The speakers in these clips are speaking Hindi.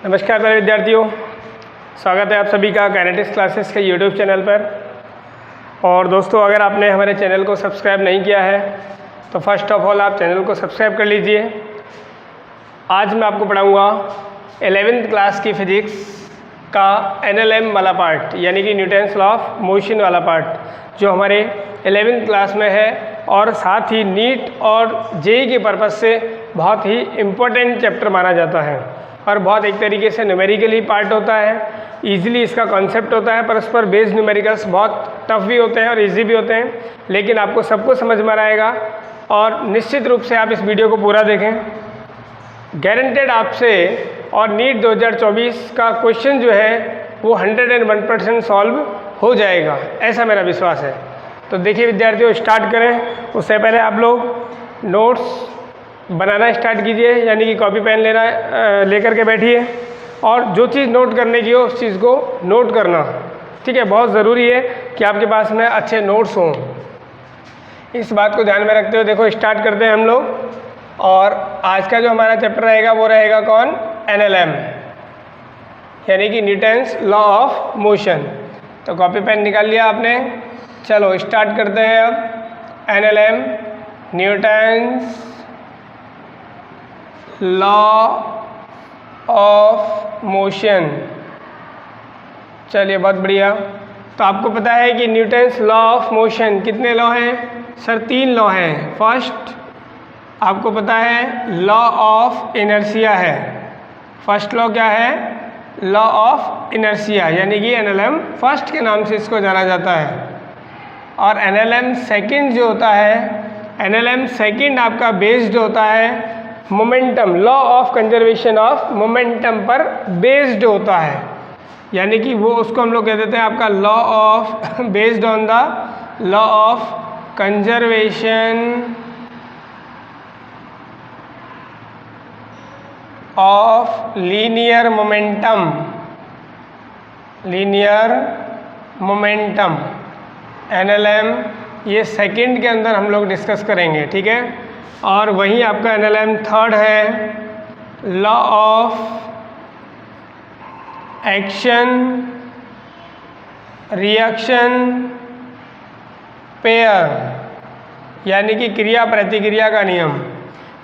नमस्कार प्यारे विद्यार्थियों, स्वागत है आप सभी का काइनेटिक्स क्लासेस के यूट्यूब चैनल पर। और दोस्तों, अगर आपने हमारे चैनल को सब्सक्राइब नहीं किया है तो फर्स्ट ऑफ ऑल आप चैनल को सब्सक्राइब कर लीजिए। आज मैं आपको पढ़ाऊँगा 11th क्लास की फिजिक्स का NLM वाला पार्ट, यानी कि न्यूटन्स लॉ ऑफ मोशन वाला पार्ट, जो हमारे 11th क्लास में है और साथ ही नीट और जेईई के पर्पज़ से बहुत ही इम्पोर्टेंट चैप्टर माना जाता है और बहुत एक तरीके से न्यूमेरिकली पार्ट होता है। इजीली इसका कॉन्सेप्ट होता है, पर उस पर बेस्ड न्यूमेरिकल्स बहुत टफ भी होते हैं और इजी भी होते हैं, लेकिन आपको सब कुछ समझ में आएगा। और निश्चित रूप से आप इस वीडियो को पूरा देखें, गारंटेड आपसे और नीट 2024 का क्वेश्चन जो है वो 101% सॉल्व हो जाएगा, ऐसा मेरा विश्वास है। तो देखिए विद्यार्थियों, स्टार्ट करें। उससे पहले आप लोग नोट्स बनाना स्टार्ट कीजिए, यानी कि कॉपी पेन लेकर के बैठिए और जो चीज़ नोट करने की हो उस चीज़ को नोट करना, ठीक है। बहुत ज़रूरी है कि आपके पास में अच्छे नोट्स हों, इस बात को ध्यान में रखते हुए देखो स्टार्ट करते हैं हम लोग। और आज का जो हमारा चैप्टर रहेगा वो रहेगा कौन? NLM, यानी कि न्यूटन्स लॉ ऑफ मोशन। तो कॉपी पेन निकाल लिया आपने, चलो स्टार्ट करते हैं अब। NLM, Newton's law of motion. चलिए बहुत बढ़िया। तो आपको पता है कि न्यूटन्स लॉ ऑफ मोशन कितने लॉ हैं? सर 3 लॉ हैं। फर्स्ट आपको पता है लॉ ऑफ इनर्शिया है। फर्स्ट लॉ क्या है? लॉ ऑफ इनर्शिया, यानी कि NLM फर्स्ट के नाम से इसको जाना जाता है। और NLM सेकंड जो होता है, NLM सेकंड आपका बेस्ड होता है momentum, law of conservation of momentum पर बेस्ड होता है, यानी कि वो उसको हम लोग कह देते हैं आपका law of based on the law of conservation of linear momentum. Linear momentum NLM ये सेकंड के अंदर हम लोग डिस्कस करेंगे, ठीक है। और वहीं आपका NLM थर्ड है law of action reaction pair, यानी कि क्रिया प्रतिक्रिया का नियम।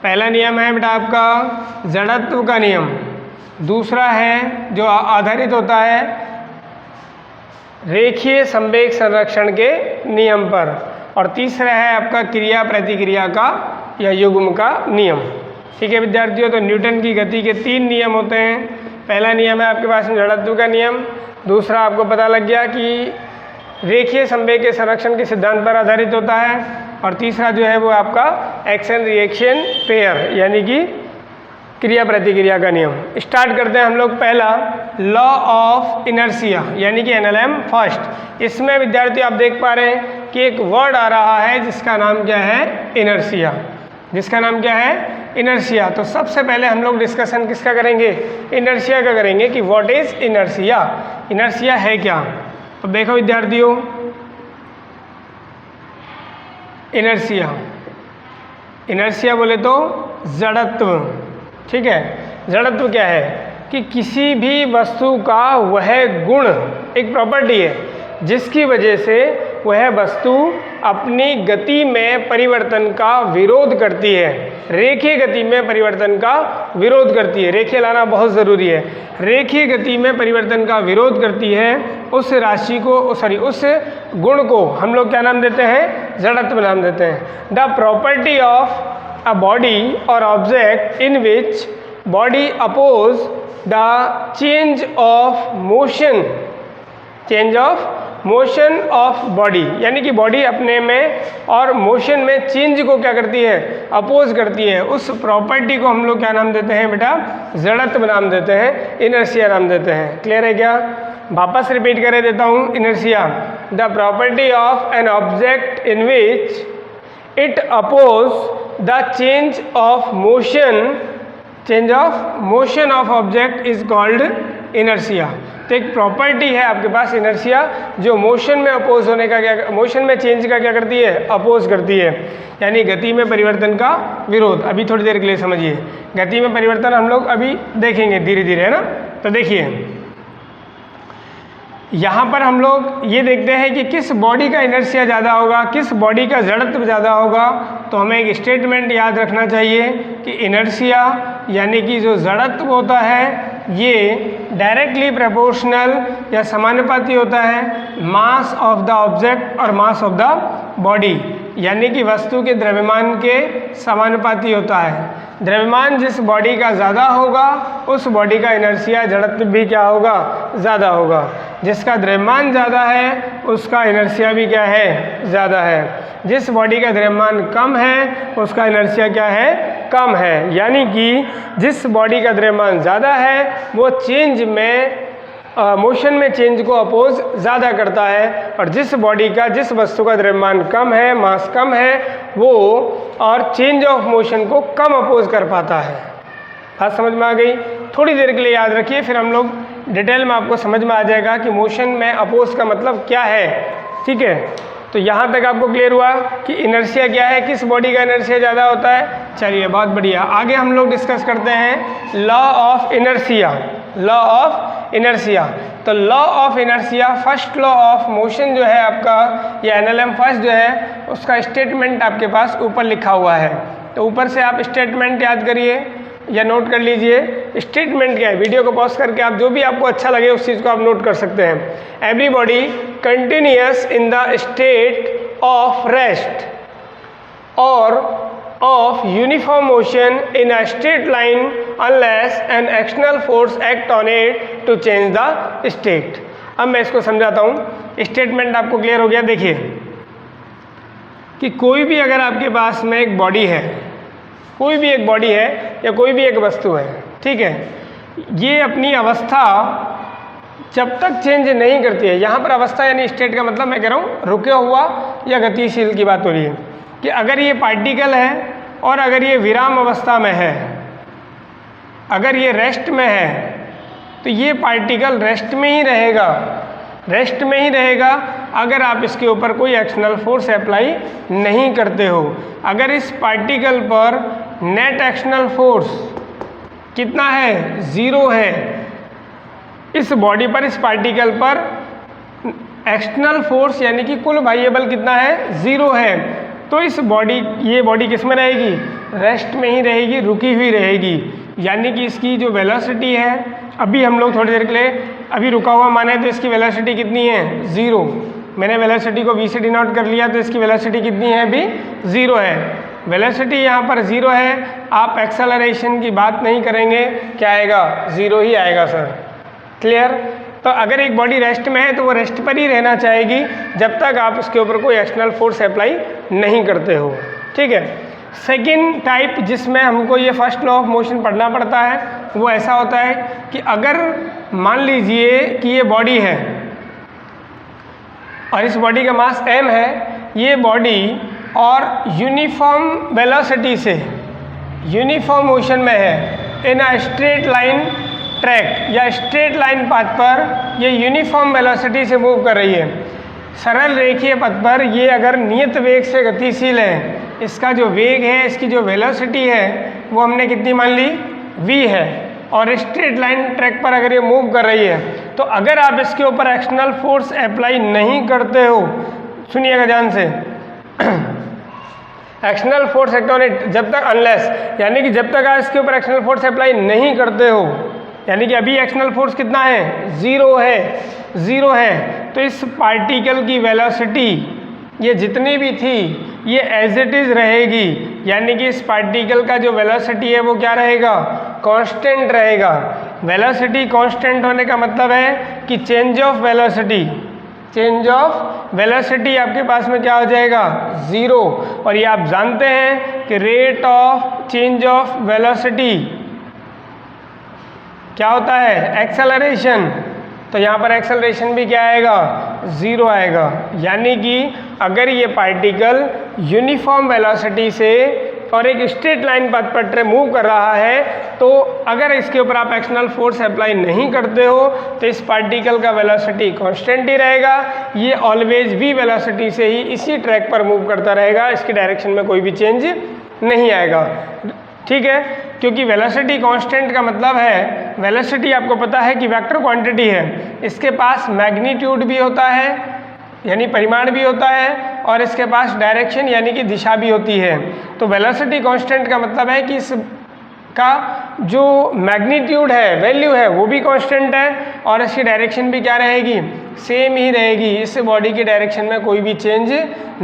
पहला नियम है बेटा आपका जड़त्व का नियम, दूसरा है जो आधारित होता है रेखीय संवेग संरक्षण के नियम पर, और तीसरा है आपका क्रिया प्रतिक्रिया का या युग्म का नियम, ठीक है विद्यार्थियों। तो न्यूटन की गति के 3 नियम होते हैं। पहला नियम है आपके पास में जड़त्व का नियम, दूसरा आपको पता लग गया कि रेखीय संवेग के संरक्षण के सिद्धांत पर आधारित होता है, और तीसरा जो है वो आपका एक्शन रिएक्शन पेयर, यानी कि क्रिया प्रतिक्रिया का नियम। स्टार्ट करते हैं हम लोग। पहला लॉ ऑफ इनर्शिया, यानी कि NLM फर्स्ट। इसमें विद्यार्थी आप देख पा रहे हैं कि एक वर्ड आ रहा है जिसका नाम क्या है? इनर्शिया। जिसका नाम क्या है? इनर्शिया। तो सबसे पहले हम लोग डिस्कशन किसका करेंगे? इनर्शिया का करेंगे कि व्हाट इज इनर्शिया, इनर्शिया है क्या। तो देखो विद्यार्थियों, इनर्शिया, इनर्शिया बोले तो जड़त्व, ठीक है। जड़त्व क्या है? कि किसी भी वस्तु का वह गुण, एक प्रॉपर्टी है जिसकी वजह से वह वस्तु अपनी गति में परिवर्तन का विरोध करती है, रेखीय गति में परिवर्तन का विरोध करती है। रेखीय लाना बहुत ज़रूरी है। रेखीय गति में परिवर्तन का विरोध करती है, उस राशि को उस गुण को हम लोग क्या नाम देते हैं? जड़त्व नाम देते हैं। The property of a body or object in which body oppose the change of motion of body, यानी कि बॉडी अपने में और मोशन में चेंज को क्या करती है? अपोज करती है। उस प्रॉपर्टी को हम लोग क्या नाम देते हैं बेटा? जड़त्व नाम देते हैं, इनर्शिया नाम देते हैं। क्लियर है क्या? वापस रिपीट कर देता हूँ। Inertia, the property of an object in which it oppose the change of motion of object is called inertia। तो एक प्रॉपर्टी है आपके पास इनर्शिया, जो मोशन में अपोज होने का मोशन में चेंज का क्या करती है? अपोज करती है, यानी गति में परिवर्तन का विरोध। अभी थोड़ी देर के लिए समझिए, गति में परिवर्तन हम लोग अभी देखेंगे धीरे धीरे, है ना। तो देखिए यहाँ पर हम लोग ये देखते हैं कि किस बॉडी का इनर्शिया ज़्यादा होगा, किस बॉडी का जड़त्व ज़्यादा होगा। तो हमें एक स्टेटमेंट याद रखना चाहिए कि इनर्शिया यानी कि जो जड़त्व होता है ये डायरेक्टली प्रोपोर्शनल या समानुपाती होता है मास ऑफ द ऑब्जेक्ट और मास ऑफ द बॉडी, यानी कि वस्तु के द्रव्यमान के समानुपाती होता है। द्रव्यमान जिस बॉडी का ज़्यादा होगा उस बॉडी का इनर्शिया जड़त्व भी क्या होगा, ज़्यादा होगा। जिसका द्रव्यमान ज़्यादा है उसका इनर्शिया भी क्या है, ज़्यादा है। जिस बॉडी का द्रव्यमान कम है उसका इनर्शिया क्या है, कम है। यानी कि जिस बॉडी का द्रव्यमान ज़्यादा है वो चेंज में मोशन में चेंज को अपोज ज़्यादा करता है, और जिस बॉडी का, जिस वस्तु का द्रव्यमान कम है, मास कम है, वो और चेंज ऑफ मोशन को कम अपोज कर पाता है। बात समझ में आ गई? थोड़ी देर के लिए याद रखिए, फिर हम लोग डिटेल में आपको समझ में आ जाएगा कि मोशन में अपोज का मतलब क्या है। ठीक है, तो यहाँ तक आपको क्लियर हुआ कि इनर्शिया क्या है, किस बॉडी का इनर्शिया ज़्यादा होता है। चलिए बहुत बढ़िया, आगे हम लोग डिस्कस करते हैं law of inertia. Law of inertia, तो law of inertia first law of motion जो है आपका, ये एनएलएम फर्स्ट जो है उसका स्टेटमेंट आपके पास ऊपर लिखा हुआ है। तो ऊपर से आप स्टेटमेंट याद करिए या नोट कर लीजिए। स्टेटमेंट क्या है, वीडियो को पॉज करके आप जो भी आपको अच्छा लगे उस चीज़ को आप नोट कर सकते हैं। Everybody continuous in the state of rest और of uniform motion in a straight line unless an external force act on it to change the state। अब मैं इसको समझाता हूँ। स्टेटमेंट आपको क्लियर हो गया। देखिए कि कोई भी अगर आपके पास में एक बॉडी है, कोई भी एक बॉडी है या कोई भी एक वस्तु है, ठीक है, ये अपनी अवस्था जब तक चेंज नहीं करती है, यहाँ पर अवस्था यानी स्टेट का मतलब मैं कह रहा हूँ रुके हुआ या गतिशील की बात हो रही है, कि अगर ये पार्टिकल है और अगर ये विराम अवस्था में है, अगर ये रेस्ट में है तो ये पार्टिकल रेस्ट में ही रहेगा, रेस्ट में ही रहेगा अगर आप इसके ऊपर कोई एक्सटर्नल फोर्स अप्लाई नहीं करते हो। अगर इस पार्टिकल पर नेट एक्सटर्नल फोर्स कितना है, 0 है, इस बॉडी पर, इस पार्टिकल पर एक्सटर्नल फोर्स यानी कि कुल बाह्य बल कितना है, 0 है, तो इस बॉडी, ये बॉडी किस में रहेगी, रेस्ट में ही रहेगी, रुकी हुई रहेगी। यानी कि इसकी जो वेलोसिटी है, अभी हम लोग थोड़ी देर के लिए अभी रुका हुआ माने तो इसकी वेलोसिटी कितनी है, 0। मैंने वेलोसिटी को v से डिनोट कर लिया तो इसकी वेलोसिटी कितनी है, अभी 0 है। वेलोसिटी यहाँ पर 0 है, आप एक्सेलरेशन की बात नहीं करेंगे, क्या आएगा, 0 ही आएगा सर। क्लियर? तो अगर एक बॉडी रेस्ट में है तो वो रेस्ट पर ही रहना चाहेगी जब तक आप उसके ऊपर कोई एक्सटर्नल फोर्स अप्लाई नहीं करते हो। ठीक है। सेकेंड टाइप जिसमें हमको ये फर्स्ट लॉ ऑफ मोशन पढ़ना पड़ता है वो ऐसा होता है कि अगर मान लीजिए कि ये बॉडी है और इस बॉडी का मास m है, ये बॉडी और यूनिफॉर्म वेलोसिटी से यूनिफॉर्म मोशन में है इन अ स्ट्रेट लाइन ट्रैक या स्ट्रेट लाइन पाथ पर, ये यूनिफॉर्म वेलोसिटी से मूव कर रही है। सरल रेखीय पथ पर ये अगर नियत वेग से गतिशील है, इसका जो वेग है, इसकी जो वेलोसिटी है वो हमने कितनी मान ली, v है, और स्ट्रेट लाइन ट्रैक पर अगर ये मूव कर रही है तो अगर आप इसके ऊपर एक्सटर्नल फोर्स अप्लाई नहीं करते हो, सुनिएगा ध्यान से, external force act on it, जब तक अनलेस, यानी कि जब तक आप इसके ऊपर एक्सटर्नल फोर्स अप्लाई नहीं करते हो, यानी कि अभी एक्सटर्नल फोर्स कितना है, 0 है, 0 है, तो इस पार्टिकल की वेलोसिटी ये जितनी भी थी ये एज इट इज़ रहेगी। यानी कि इस पार्टिकल का जो वेलोसिटी है वो क्या रहेगा, कांस्टेंट रहेगा। वेलोसिटी कांस्टेंट होने का मतलब है कि change of velocity, change of velocity आपके पास में क्या हो जाएगा, 0। और ये आप जानते हैं कि rate of change of velocity क्या होता है, एक्सेलरेशन, तो यहाँ पर एक्सेलरेशन भी क्या आएगा, 0 आएगा। यानी कि अगर ये पार्टिकल यूनिफॉर्म वेलोसिटी से और एक स्ट्रेट लाइन पाथ पर मूव कर रहा है तो अगर इसके ऊपर आप एक्सटर्नल फोर्स अप्लाई नहीं करते हो तो इस पार्टिकल का वेलोसिटी कांस्टेंट ही रहेगा, ये ऑलवेज v वेलोसिटी से ही इसी ट्रैक पर मूव करता रहेगा, इसकी डायरेक्शन में कोई भी चेंज नहीं आएगा। ठीक है, क्योंकि वेलोसिटी कांस्टेंट का मतलब है, वेलोसिटी आपको पता है कि वेक्टर क्वांटिटी है, इसके पास मैग्नीट्यूड भी होता है यानी परिमाण भी होता है, और इसके पास डायरेक्शन यानी कि दिशा भी होती है। तो वेलोसिटी कांस्टेंट का मतलब है कि इसका जो मैग्नीट्यूड है, वैल्यू है, वो भी कांस्टेंट है, और इसकी डायरेक्शन भी क्या रहेगी, सेम ही रहेगी। इस बॉडी की डायरेक्शन में कोई भी चेंज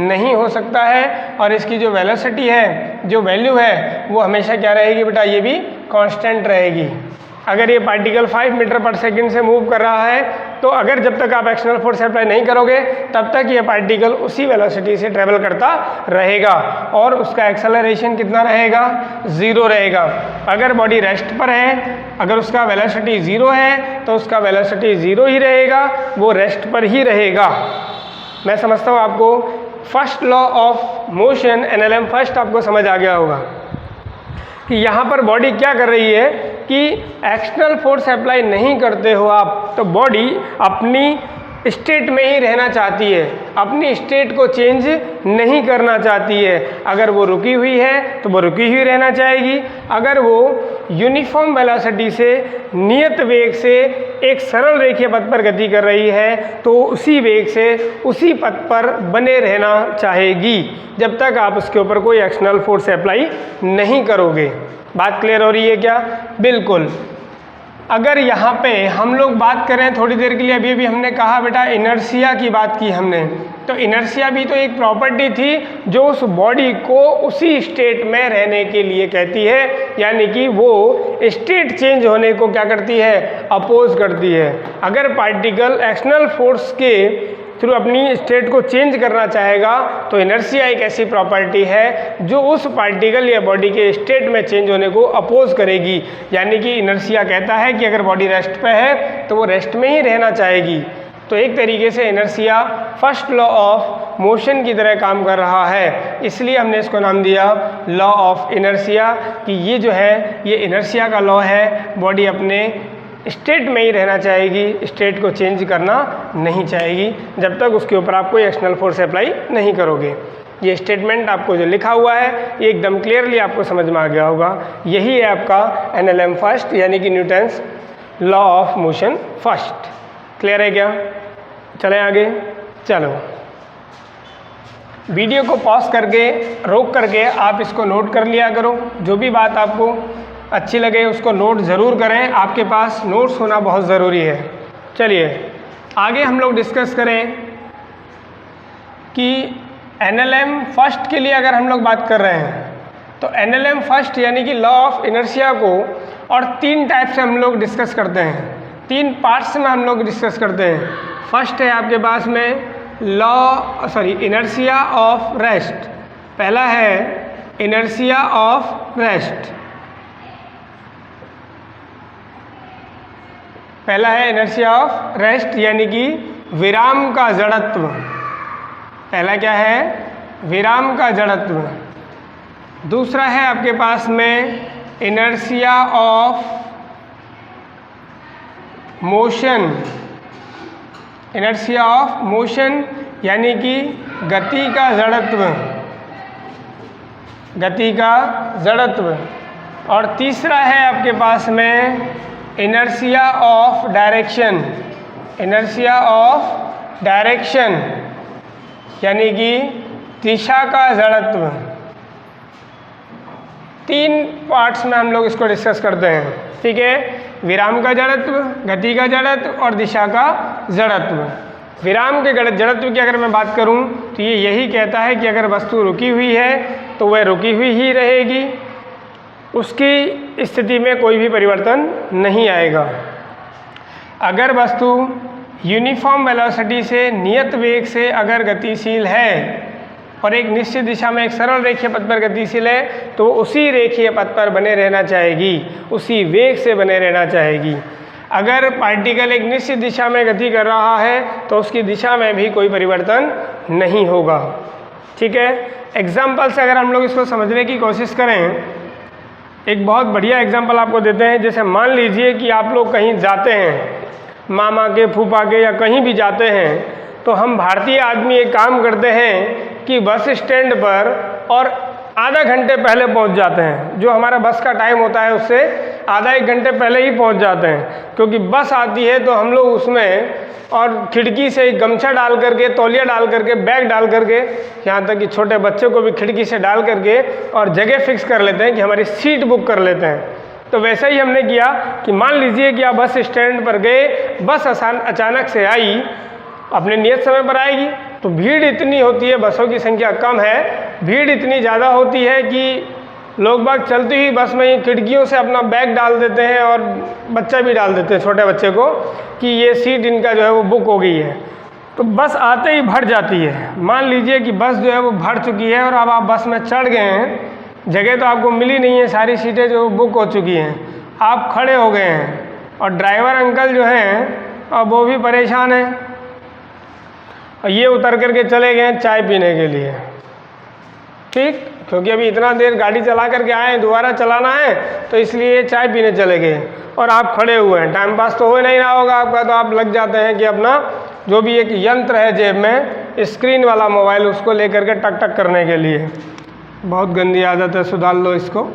नहीं हो सकता है, और इसकी जो वेलोसिटी है, जो वैल्यू है, वो हमेशा क्या रहेगी बेटा, ये भी कांस्टेंट रहेगी। अगर ये पार्टिकल 5 मीटर पर सेकंड से मूव कर रहा है, तो अगर जब तक आप एक्सटर्नल फोर्स अप्लाई नहीं करोगे तब तक ये पार्टिकल उसी वेलोसिटी से ट्रेवल करता रहेगा, और उसका एक्सेलरेशन कितना रहेगा, 0 रहेगा। अगर बॉडी रेस्ट पर है, अगर उसका वेलोसिटी 0 है तो उसका वेलोसिटी 0 ही रहेगा, वो रेस्ट पर ही रहेगा। मैं समझता हूँ आपको first law of motion NLM first आपको समझ आ गया होगा कि यहाँ पर बॉडी क्या कर रही है कि एक्सटर्नल फोर्स अप्लाई नहीं करते हो आप, तो बॉडी अपनी स्टेट में ही रहना चाहती है, अपनी स्टेट को चेंज नहीं करना चाहती है। अगर वो रुकी हुई है तो वो रुकी हुई रहना चाहेगी, अगर वो यूनिफॉर्म वेलोसिटी से नियत वेग से एक सरल रेखीय पथ पर गति कर रही है तो उसी वेग से उसी पथ पर बने रहना चाहेगी जब तक आप उसके ऊपर कोई एक्सटर्नल फोर्स अप्लाई नहीं करोगे। बात क्लियर हो रही है क्या? बिल्कुल। अगर यहाँ पे हम लोग बात करें थोड़ी देर के लिए, अभी हमने कहा बेटा इनर्शिया की बात की हमने, तो इनर्शिया भी तो एक प्रॉपर्टी थी जो उस बॉडी को उसी स्टेट में रहने के लिए कहती है, यानी कि वो स्टेट चेंज होने को क्या करती है, अपोज करती है। अगर पार्टिकल एक्सटर्नल फोर्स के थ्रू अपनी स्टेट को चेंज करना चाहेगा तो इनर्शिया एक ऐसी प्रॉपर्टी है जो उस पार्टिकल या बॉडी के स्टेट में चेंज होने को अपोज करेगी। यानी कि इनर्शिया कहता है कि अगर बॉडी रेस्ट पे है तो वो रेस्ट में ही रहना चाहेगी। तो एक तरीके से inertia first law of motion की तरह काम कर रहा है, इसलिए हमने इसको नाम दिया लॉ ऑफ इनर्शिया, कि ये जो है ये इनर्शिया का लॉ है। बॉडी अपने स्टेट में ही रहना चाहेगी, स्टेट को चेंज करना नहीं चाहेगी जब तक उसके ऊपर आप कोई एक्सटर्नल फोर्स अप्लाई नहीं करोगे। ये स्टेटमेंट आपको जो लिखा हुआ है ये एकदम क्लियरली आपको समझ में आ गया होगा। यही है आपका NLM फर्स्ट यानी कि Newton's law of motion first. Clear है क्या? चलें आगे। चलो वीडियो को पॉज करके रोक करके आप इसको नोट कर लिया करो, जो भी बात आपको अच्छी लगे उसको नोट ज़रूर करें, आपके पास नोट्स होना बहुत ज़रूरी है। चलिए आगे हम लोग डिस्कस करें कि NLM फर्स्ट के लिए अगर हम लोग बात कर रहे हैं तो NLM फर्स्ट यानी कि लॉ ऑफ इनर्शिया को और 3 टाइप से हम लोग डिस्कस करते हैं, 3 पार्ट्स में हम लोग डिस्कस करते हैं। फर्स्ट है आपके पास में इनर्शिया ऑफ रेस्ट। पहला है इनर्शिया ऑफ रेस्ट, पहला है इनर्शिया ऑफ रेस्ट यानी कि विराम का जड़त्व। पहला क्या है? विराम का जड़त्व। दूसरा है आपके पास में inertia of motion, inertia of motion यानी कि गति का जड़त्व, गति का जड़त्व। और तीसरा है आपके पास में inertia of direction, inertia of direction यानी कि दिशा का जड़त्व। 3 पार्ट्स में हम लोग इसको डिस्कस करते हैं, ठीक है? विराम का जड़त्व, गति का जड़त्व और दिशा का जड़त्व। विराम के जड़त्व की अगर मैं बात करूं तो ये यही कहता है कि अगर वस्तु रुकी हुई है तो वह रुकी हुई ही रहेगी, उसकी स्थिति में कोई भी परिवर्तन नहीं आएगा। अगर वस्तु यूनिफॉर्म वेलोसिटी से नियत वेग से अगर गतिशील है और एक निश्चित दिशा में एक सरल रेखीय पथ पर गतिशील है तो उसी रेखीय पथ पर बने रहना चाहेगी, उसी वेग से बने रहना चाहेगी। अगर पार्टिकल एक निश्चित दिशा में गति कर रहा है तो उसकी दिशा में भी कोई परिवर्तन नहीं होगा, ठीक है? एग्जाम्पल से अगर हम लोग इसको समझने की कोशिश करें, एक बहुत बढ़िया एग्जाम्पल आपको देते हैं। जैसे मान लीजिए कि आप लोग कहीं जाते हैं, मामा के, फूफा के या कहीं भी जाते हैं, तो हम भारतीय आदमी एक काम करते हैं कि बस स्टैंड पर और आधा घंटे पहले पहुंच जाते हैं। जो हमारा बस का टाइम होता है उससे आधा एक घंटे पहले ही पहुंच जाते हैं, क्योंकि बस आती है तो हम लोग उसमें और खिड़की से गमछा डाल करके, तौलिया डाल करके, बैग डाल करके, यहाँ तक कि छोटे बच्चे को भी खिड़की से डाल करके और जगह फिक्स कर लेते हैं कि हमारी सीट बुक कर लेते हैं। तो वैसा ही हमने किया कि मान लीजिए कि आप बस स्टैंड पर गए, बस अचानक से आई, अपने नियत समय पर आएगी, तो भीड़ इतनी होती है, बसों की संख्या कम है, भीड़ इतनी ज़्यादा होती है कि लोग बाग चलती हुई बस में ही खिड़कियों से अपना बैग डाल देते हैं और बच्चा भी डाल देते हैं, छोटे बच्चे को, कि ये सीट इनका जो है वो बुक हो गई है। तो बस आते ही भर जाती है। मान लीजिए कि बस जो है वो भर चुकी है और अब आप बस में चढ़ गए हैं, जगह तो आपको मिली नहीं है, सारी सीटें जो बुक हो चुकी हैं, आप खड़े हो गए हैं और ड्राइवर अंकल जो हैं अब वो भी परेशान हैं और ये उतर करके चले गए चाय पीने के लिए, ठीक, क्योंकि अभी इतना देर गाड़ी चला करके आए हैं, दोबारा चलाना है, तो इसलिए चाय पीने चले गए और आप खड़े हुए हैं। टाइम पास तो हो नहीं रहा होगा आपका, तो आप लग जाते हैं कि अपना जो भी एक यंत्र है जेब में, स्क्रीन वाला मोबाइल, उसको लेकर के टक टक करने के लिए। बहुत गंदी आदत है, सुधार लो इसको।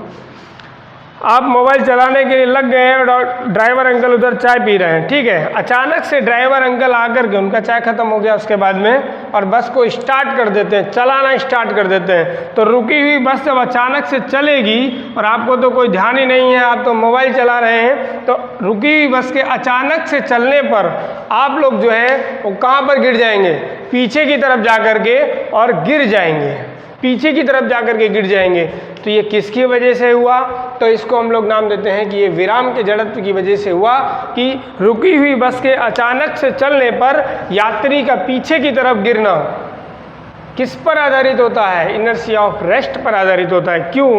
आप मोबाइल चलाने के लिए लग गए हैं और ड्राइवर अंकल उधर चाय पी रहे हैं, ठीक है। अचानक से ड्राइवर अंकल आकर के, उनका चाय ख़त्म हो गया उसके बाद में, और बस को स्टार्ट कर देते हैं, चलाना स्टार्ट कर देते हैं। तो रुकी हुई बस जब अचानक से चलेगी और आपको तो कोई ध्यान ही नहीं है, आप तो मोबाइल चला रहे हैं, तो रुकी हुई बस के अचानक से चलने पर आप लोग जो है वो कहाँ पर गिर जाएंगे? पीछे की तरफ जा कर के और गिर जाएंगे, पीछे की तरफ जाकर के गिर जाएंगे। तो ये किसकी वजह से हुआ? तो इसको हम लोग नाम देते हैं कि ये विराम के जड़त्व की वजह से हुआ, कि रुकी हुई बस के अचानक से चलने पर यात्री का पीछे की तरफ गिरना किस पर आधारित होता है? इनर्शिया ऑफ रेस्ट पर आधारित होता है। क्यों?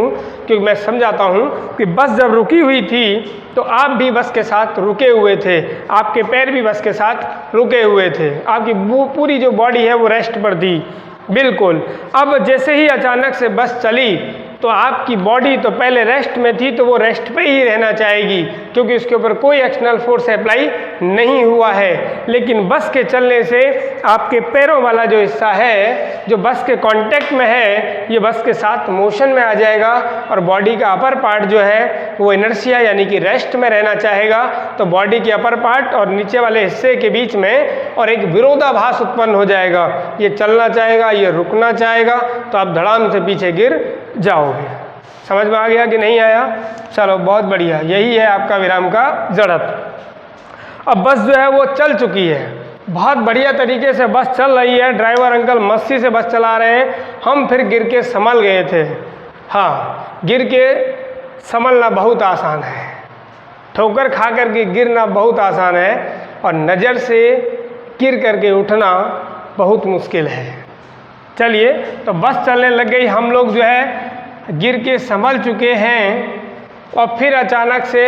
क्योंकि मैं समझाता हूँ कि बस जब रुकी हुई थी तो आप भी बस के साथ रुके हुए थे, आपके पैर भी बस के साथ रुके हुए थे, आपकी पूरी जो बॉडी है वो रेस्ट पर थी, बिल्कुल। अब जैसे ही अचानक से बस चली तो आपकी बॉडी तो पहले रेस्ट में थी, तो वो रेस्ट पे ही रहना चाहेगी, क्योंकि उसके ऊपर कोई एक्सटर्नल फोर्स अप्लाई नहीं हुआ है। लेकिन बस के चलने से आपके पैरों वाला जो हिस्सा है, जो बस के कांटेक्ट में है, ये बस के साथ मोशन में आ जाएगा और बॉडी का अपर पार्ट जो है वो इनर्शिया यानी कि रेस्ट में रहना चाहेगा। तो बॉडी के अपर पार्ट और नीचे वाले हिस्से के बीच में और एक विरोधाभास उत्पन्न हो जाएगा, ये चलना चाहेगा, ये रुकना चाहेगा, तो आप धड़ाम से पीछे गिर जाओगे। समझ में आ गया कि नहीं आया? चलो बहुत बढ़िया, यही है आपका विराम का जड़त्व। अब बस जो है वो चल चुकी है, बहुत बढ़िया तरीके से बस चल रही है, ड्राइवर अंकल मस्ती से बस चला रहे हैं, हम फिर गिर के संभल गए थे। हाँ, गिर के संभलना बहुत आसान है, ठोकर खा करके गिरना बहुत आसान है, और नज़र से गिर करके उठना बहुत मुश्किल है। चलिए, तो बस चलने लग गई, हम लोग जो है गिर के संभल चुके हैं, और फिर अचानक से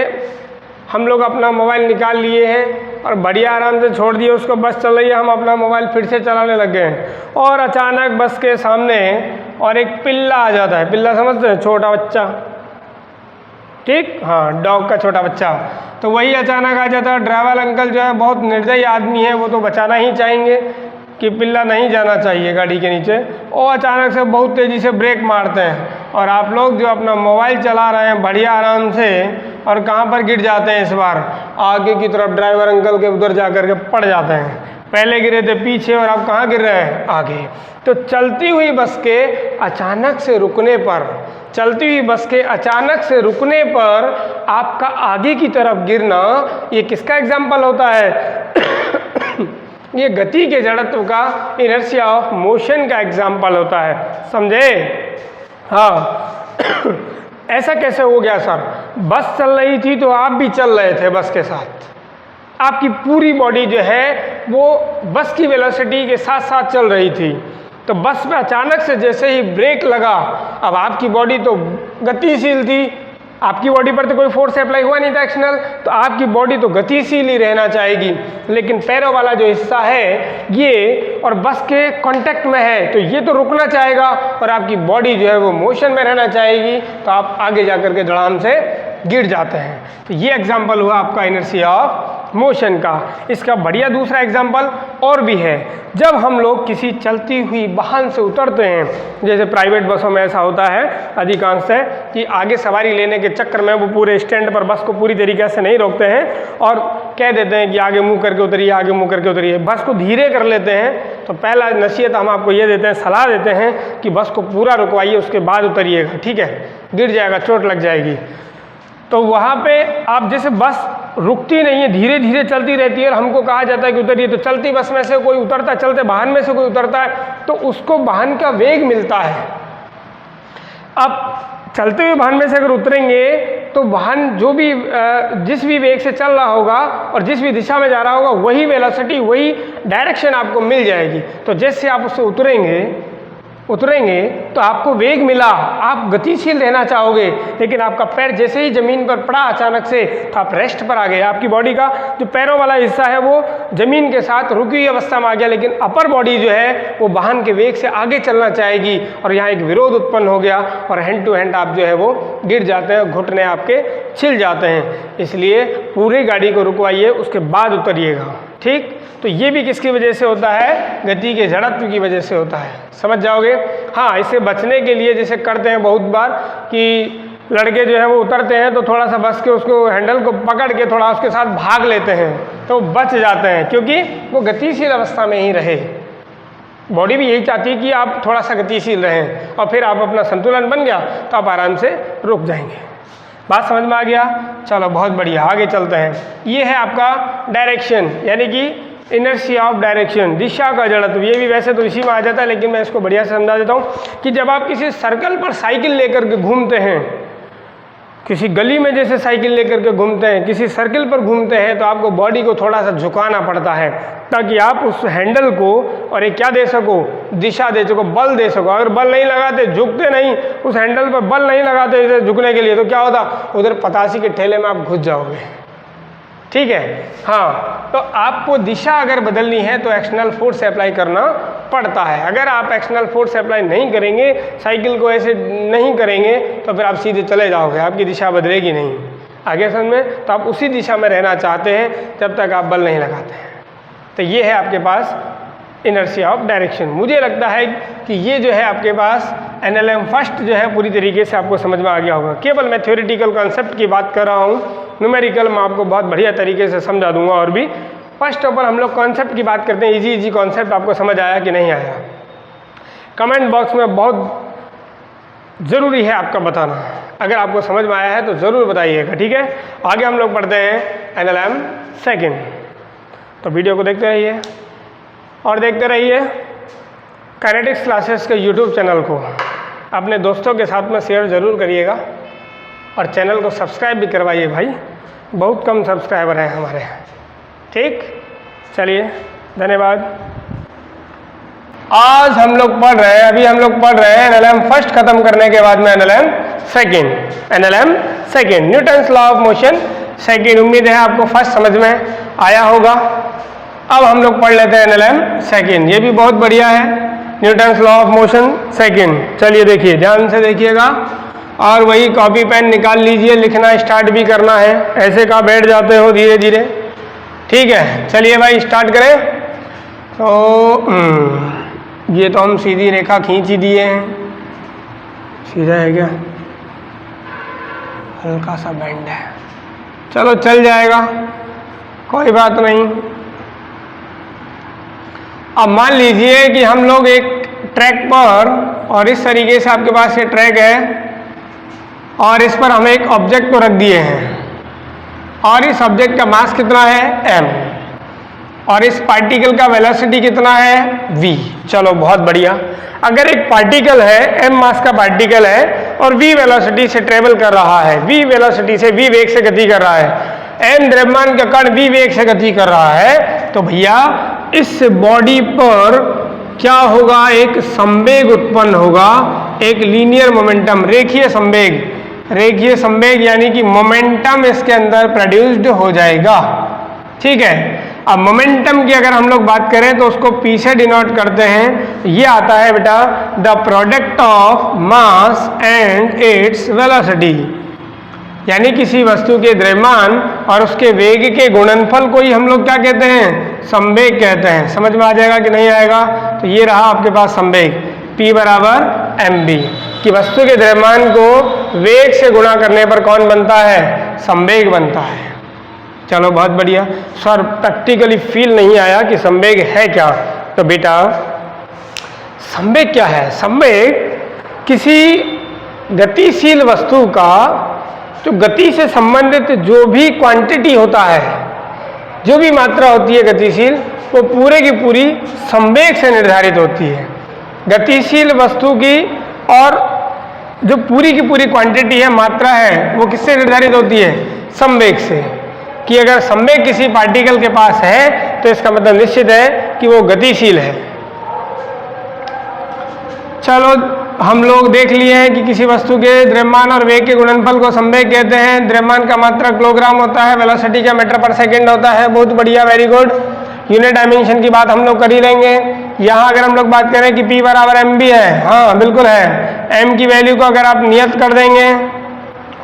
हम लोग अपना मोबाइल निकाल लिए हैं और बढ़िया आराम से छोड़ दिए उसको, बस चल रही है, हम अपना मोबाइल फिर से चलाने लग गए हैं, और अचानक बस के सामने और एक पिल्ला आ जाता है। पिल्ला समझते हैं? छोटा बच्चा, ठीक, हाँ, डॉग का छोटा बच्चा। तो वही अचानक आ जाता है। ड्राइवर अंकल जो है बहुत निर्दयी आदमी है, वो तो बचाना ही चाहेंगे कि पिल्ला नहीं जाना चाहिए गाड़ी के नीचे, और अचानक से बहुत तेज़ी से ब्रेक मारते हैं, और आप लोग जो अपना मोबाइल चला रहे हैं बढ़िया आराम से, और कहाँ पर गिर जाते हैं इस बार? आगे की तरफ ड्राइवर अंकल के उधर जा कर के पड़ जाते हैं। पहले गिरे थे पीछे और अब कहाँ गिर रहे हैं? आगे। तो चलती हुई बस के अचानक से रुकने पर, चलती हुई बस के अचानक से रुकने पर आपका आगे की तरफ गिरना, ये किसका एग्जाम्पल होता है? ये गति के जड़त्व का, इनर्शिया ऑफ मोशन का एग्जाम्पल होता है, समझे? हाँ। ऐसा कैसे हो गया सर? बस चल रही थी तो आप भी चल रहे थे बस के साथ, आपकी पूरी बॉडी जो है वो बस की वेलोसिटी के साथ साथ चल रही थी। तो बस में अचानक से जैसे ही ब्रेक लगा, अब आपकी बॉडी तो गतिशील थी, आपकी बॉडी पर तो कोई फोर्स अप्लाई हुआ नहीं था एक्सटर्नल, तो आपकी बॉडी तो गतिशील ही रहना चाहेगी। लेकिन पैरों वाला जो हिस्सा है ये और बस के कांटेक्ट में है, तो ये तो रुकना चाहेगा, और आपकी बॉडी जो है वो मोशन में रहना चाहेगी, तो आप आगे जाकर के धड़ाम से गिर जाते हैं। तो ये एग्जाम्पल हुआ आपका इनर्शिया ऑफ मोशन का। इसका बढ़िया दूसरा एग्जाम्पल और भी है। जब हम लोग किसी चलती हुई वाहन से उतरते हैं, जैसे प्राइवेट बसों में ऐसा होता है अधिकांश है कि आगे सवारी लेने के चक्कर में वो पूरे स्टैंड पर बस को पूरी तरीके से नहीं रोकते हैं और कह देते हैं कि आगे मुँह करके उतरिए, आगे मुँह करके उतरिए, बस को धीरे कर लेते हैं। तो पहला नसीहत हम आपको ये देते हैं, सलाह देते हैं कि बस को पूरा रुकवाइए, उसके बाद उतरिएगा, ठीक है, गिर जाएगा, चोट लग जाएगी। तो वहाँ पे आप जैसे बस रुकती नहीं है, धीरे धीरे चलती रहती है और हमको कहा जाता है कि उतरिए, तो चलती बस में से कोई उतरता है, चलते वाहन में से कोई उतरता है तो उसको वाहन का वेग मिलता है। अब चलते हुए वाहन में से अगर उतरेंगे तो वाहन जो भी जिस भी वेग से चल रहा होगा और जिस भी दिशा में जा रहा होगा वही वेलोसिटी, वही डायरेक्शन आपको मिल जाएगी। तो जैसे आप उससे उतरेंगे तो आपको वेग मिला, आप गतिशील रहना चाहोगे, लेकिन आपका पैर जैसे ही ज़मीन पर पड़ा अचानक से तो आप रेस्ट पर आ गए। आपकी बॉडी का जो पैरों वाला हिस्सा है वो ज़मीन के साथ रुकी हुई अवस्था में आ गया, लेकिन अपर बॉडी जो है वो वाहन के वेग से आगे चलना चाहेगी और यहाँ एक विरोध उत्पन्न हो गया और हैंड टू हैंड आप जो है वो गिर जाते हैं, घुटने आपके छिल जाते हैं। इसलिए पूरी गाड़ी को रुकवाइए, उसके बाद उतरिएगा, ठीक। तो ये भी किसकी वजह से होता है? गति के जड़त्व की वजह से होता है, समझ जाओगे। हाँ, इससे बचने के लिए जैसे करते हैं बहुत बार कि लड़के जो है वो उतरते हैं तो थोड़ा सा बस के उसको हैंडल को पकड़ के थोड़ा उसके साथ भाग लेते हैं तो बच जाते हैं, क्योंकि वो गतिशील अवस्था में ही रहे। बॉडी भी यही चाहती है कि आप थोड़ा सा गतिशील रहें और फिर आप अपना संतुलन बन गया तो आप आराम से रुक जाएंगे। बात समझ में आ गया? चलो बहुत बढ़िया, आगे चलते हैं। ये है आपका डायरेक्शन, यानी कि इनर्शिया ऑफ डायरेक्शन, दिशा का जड़त्व। ये भी वैसे तो इसी में आ जाता है, लेकिन मैं इसको बढ़िया से समझा देता हूँ कि जब आप किसी सर्कल पर साइकिल लेकर के घूमते हैं, किसी गली में जैसे साइकिल लेकर के घूमते हैं, किसी सर्किल पर घूमते हैं, तो आपको बॉडी को थोड़ा सा झुकाना पड़ता है ताकि आप उस हैंडल को और एक क्या दे सको, दिशा दे सको, बल दे सको। अगर बल नहीं लगाते, झुकते नहीं, उस हैंडल पर बल नहीं लगाते इसे झुकने के लिए, तो क्या होता, उधर पतासी के ठेले में आप घुस जाओगे, ठीक है। हाँ, तो आपको दिशा अगर बदलनी है तो एक्सटर्नल फोर्स अप्लाई करना पड़ता है। अगर आप एक्सटर्नल फोर्स अप्लाई नहीं करेंगे, साइकिल को ऐसे नहीं करेंगे, तो फिर आप सीधे चले जाओगे, आपकी दिशा बदलेगी नहीं। आगे समझ में? तो आप उसी दिशा में रहना चाहते हैं जब तक आप बल नहीं लगाते हैं। तो ये है आपके पास इनर्शिया ऑफ डायरेक्शन। मुझे लगता है कि ये जो है आपके पास NLM फर्स्ट जो है पूरी तरीके से आपको समझ में आ गया होगा। केवल मैं थ्योरेटिकल कॉन्सेप्ट की बात कर रहा हूँ, न्यूमेरिकल मैं आपको बहुत बढ़िया तरीके से समझा दूंगा। और भी फर्स्ट ऑफ ऑल हम लोग कॉन्सेप्ट की बात करते हैं। इजी कॉन्सेप्ट आपको समझ आया कि नहीं आया? कमेंट बॉक्स में बहुत ज़रूरी है आपका बताना। अगर आपको समझ में आया है तो ज़रूर बताइएगा, ठीक है। आगे हम लोग पढ़ते हैं NLM सेकेंड। तो वीडियो को देखते रहिए और देखते रहिए काइनेटिक्स क्लासेस के यूट्यूब चैनल को अपने दोस्तों के साथ में शेयर ज़रूर करिएगा और चैनल को सब्सक्राइब भी करवाइए भाई, बहुत कम सब्सक्राइबर हैं हमारे, ठीक। चलिए, धन्यवाद। आज हम लोग पढ़ रहे हैं, अभी हम लोग पढ़ रहे हैं NLM फर्स्ट खत्म करने के बाद में NLM second, Newton's law of motion second. उम्मीद है आपको फर्स्ट समझ में आया होगा। अब हम लोग पढ़ लेते हैं NLM सेकेंड। ये भी बहुत बढ़िया है, Newton's law of motion second. चलिए देखिए, ध्यान से देखिएगा और वही कॉपी पेन निकाल लीजिए, लिखना स्टार्ट भी करना है। ऐसे कहाँ बैठ जाते हो धीरे धीरे, ठीक है। चलिए भाई स्टार्ट करें। तो ये तो हम सीधी रेखा खींच ही दिए हैं, सीधा है क्या, हल्का सा बेंड है, चलो चल जाएगा, कोई बात नहीं। अब मान लीजिए कि हम लोग एक ट्रैक पर, और इस तरीके से आपके पास ये ट्रैक है और इस पर हम एक ऑब्जेक्ट को रख दिए हैं और इस ऑब्जेक्ट का मास कितना है, m, और इस पार्टिकल का वेलोसिटी कितना है, v। चलो बहुत बढ़िया। अगर एक पार्टिकल है, m मास का पार्टिकल है और v वेलोसिटी से ट्रेवल कर रहा है, v वेलोसिटी से, v वेग से गति कर रहा है, m द्रव्यमान का कण v वेग से गति कर रहा है, तो भैया इस बॉडी पर क्या होगा, एक संवेग उत्पन्न होगा, एक लीनियर मोमेंटम, रेखीय संवेग यानी कि मोमेंटम इसके अंदर प्रोड्यूस्ड हो जाएगा, ठीक है। अब मोमेंटम की अगर हम लोग बात करें तो उसको पी से डिनोट करते हैं। ये आता है बेटा the product of mass and its velocity. यानी किसी वस्तु के द्रव्यमान और उसके वेग के गुणनफल को ही हम लोग क्या कहते हैं, संवेग कहते हैं। समझ में आ जाएगा कि नहीं आएगा? तो ये रहा आपके पास संवेग, P बराबर mv, कि वस्तु के द्रव्यमान को वेग से गुणा करने पर कौन बनता है, संवेग बनता है। चलो बहुत बढ़िया। सर प्रैक्टिकली फील नहीं आया कि संवेग है क्या? तो बेटा संवेग क्या है? संवेग किसी गतिशील वस्तु का जो गति से संबंधित जो भी क्वांटिटी होता है, जो भी मात्रा होती है गतिशील, वो पूरे की पूरी संवेग से निर्धारित होती है। गतिशील वस्तु की और जो पूरी की पूरी क्वांटिटी है, मात्रा है, वो किससे निर्धारित होती है, संवेग से। कि अगर संवेग किसी पार्टिकल के पास है तो इसका मतलब निश्चित है कि वो गतिशील है। चलो हम लोग देख लिए हैं कि किसी वस्तु के द्रव्यमान और वेग के गुणनफल को संवेग कहते हैं। द्रव्यमान का मात्रा किलोग्राम होता है, वेलोसिटी का मीटर पर सेकंड होता है। बहुत बढ़िया, वेरी गुड। यूनिट डायमेंशन की बात हम लोग कर ही लेंगे। यहाँ अगर हम लोग बात करें कि P बराबर mv है, हाँ बिल्कुल है। m की वैल्यू को अगर आप नियत कर देंगे,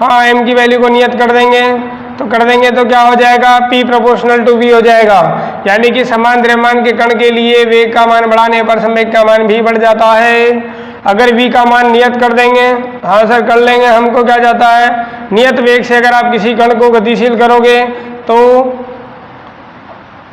हाँ m की वैल्यू को नियत कर देंगे तो क्या हो जाएगा, P प्रोपोर्शनल टू V हो जाएगा। यानी कि समान द्रव्यमान के कण के लिए वेग का मान बढ़ाने पर संवेग का मान भी बढ़ जाता है। अगर V का मान नियत कर देंगे, हाँ सर कर लेंगे, हमको क्या जाता है, नियत वेग से अगर आप किसी कण को गतिशील करोगे तो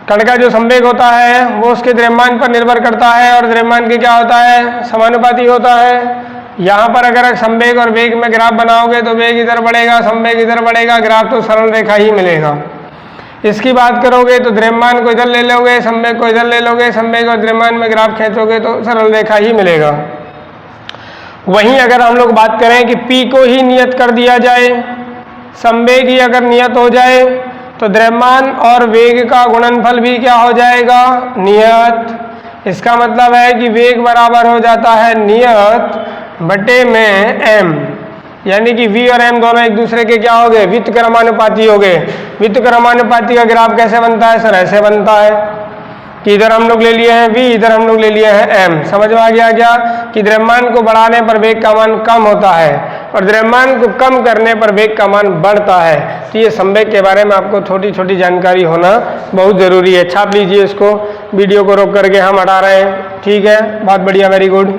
कण का जो संवेग होता है वो उसके द्रव्यमान पर निर्भर करता है, और द्रव्यमान के क्या होता है, समानुपाती होता है। यहाँ पर अगर संवेग और वेग में ग्राफ बनाओगे तो वेग इधर बढ़ेगा, संवेग इधर बढ़ेगा, ग्राफ तो सरल रेखा ही मिलेगा। इसकी बात करोगे तो द्रव्यमान को इधर ले लोगे, संवेग को इधर ले लोगे, संवेग और द्रव्यमान में ग्राफ खींचोगे तो सरल रेखा ही मिलेगा। वहीं अगर हम लोग बात करें कि P को ही नियत कर दिया जाए, संवेग ही अगर नियत हो जाए, तो द्रव्यमान और वेग का गुणनफल भी क्या हो जाएगा, नियत। इसका मतलब है कि वेग बराबर हो जाता है नियत बटे में m, यानी कि v और m दोनों एक दूसरे के क्या हो गए, व्युत्क्रमानुपाती क्रमानुपाती हो गए। व्युत्क्रमानुपाती क्रमानुपाती का ग्राफ कैसे बनता है सर, ऐसे बनता है कि इधर हम लोग ले लिए हैं v, इधर हम लोग ले लिए हैं m। समझ में आ गया क्या, कि द्रव्यमान को बढ़ाने पर वेग का मान कम होता है और द्रव्यमान को कम करने पर वेग का मान बढ़ता है। तो ये संवेग के बारे में आपको छोटी छोटी जानकारी होना बहुत ज़रूरी है। छाप लीजिए इसको, वीडियो को रोक करके हम हटा रहे हैं, ठीक है, बहुत बढ़िया, वेरी गुड।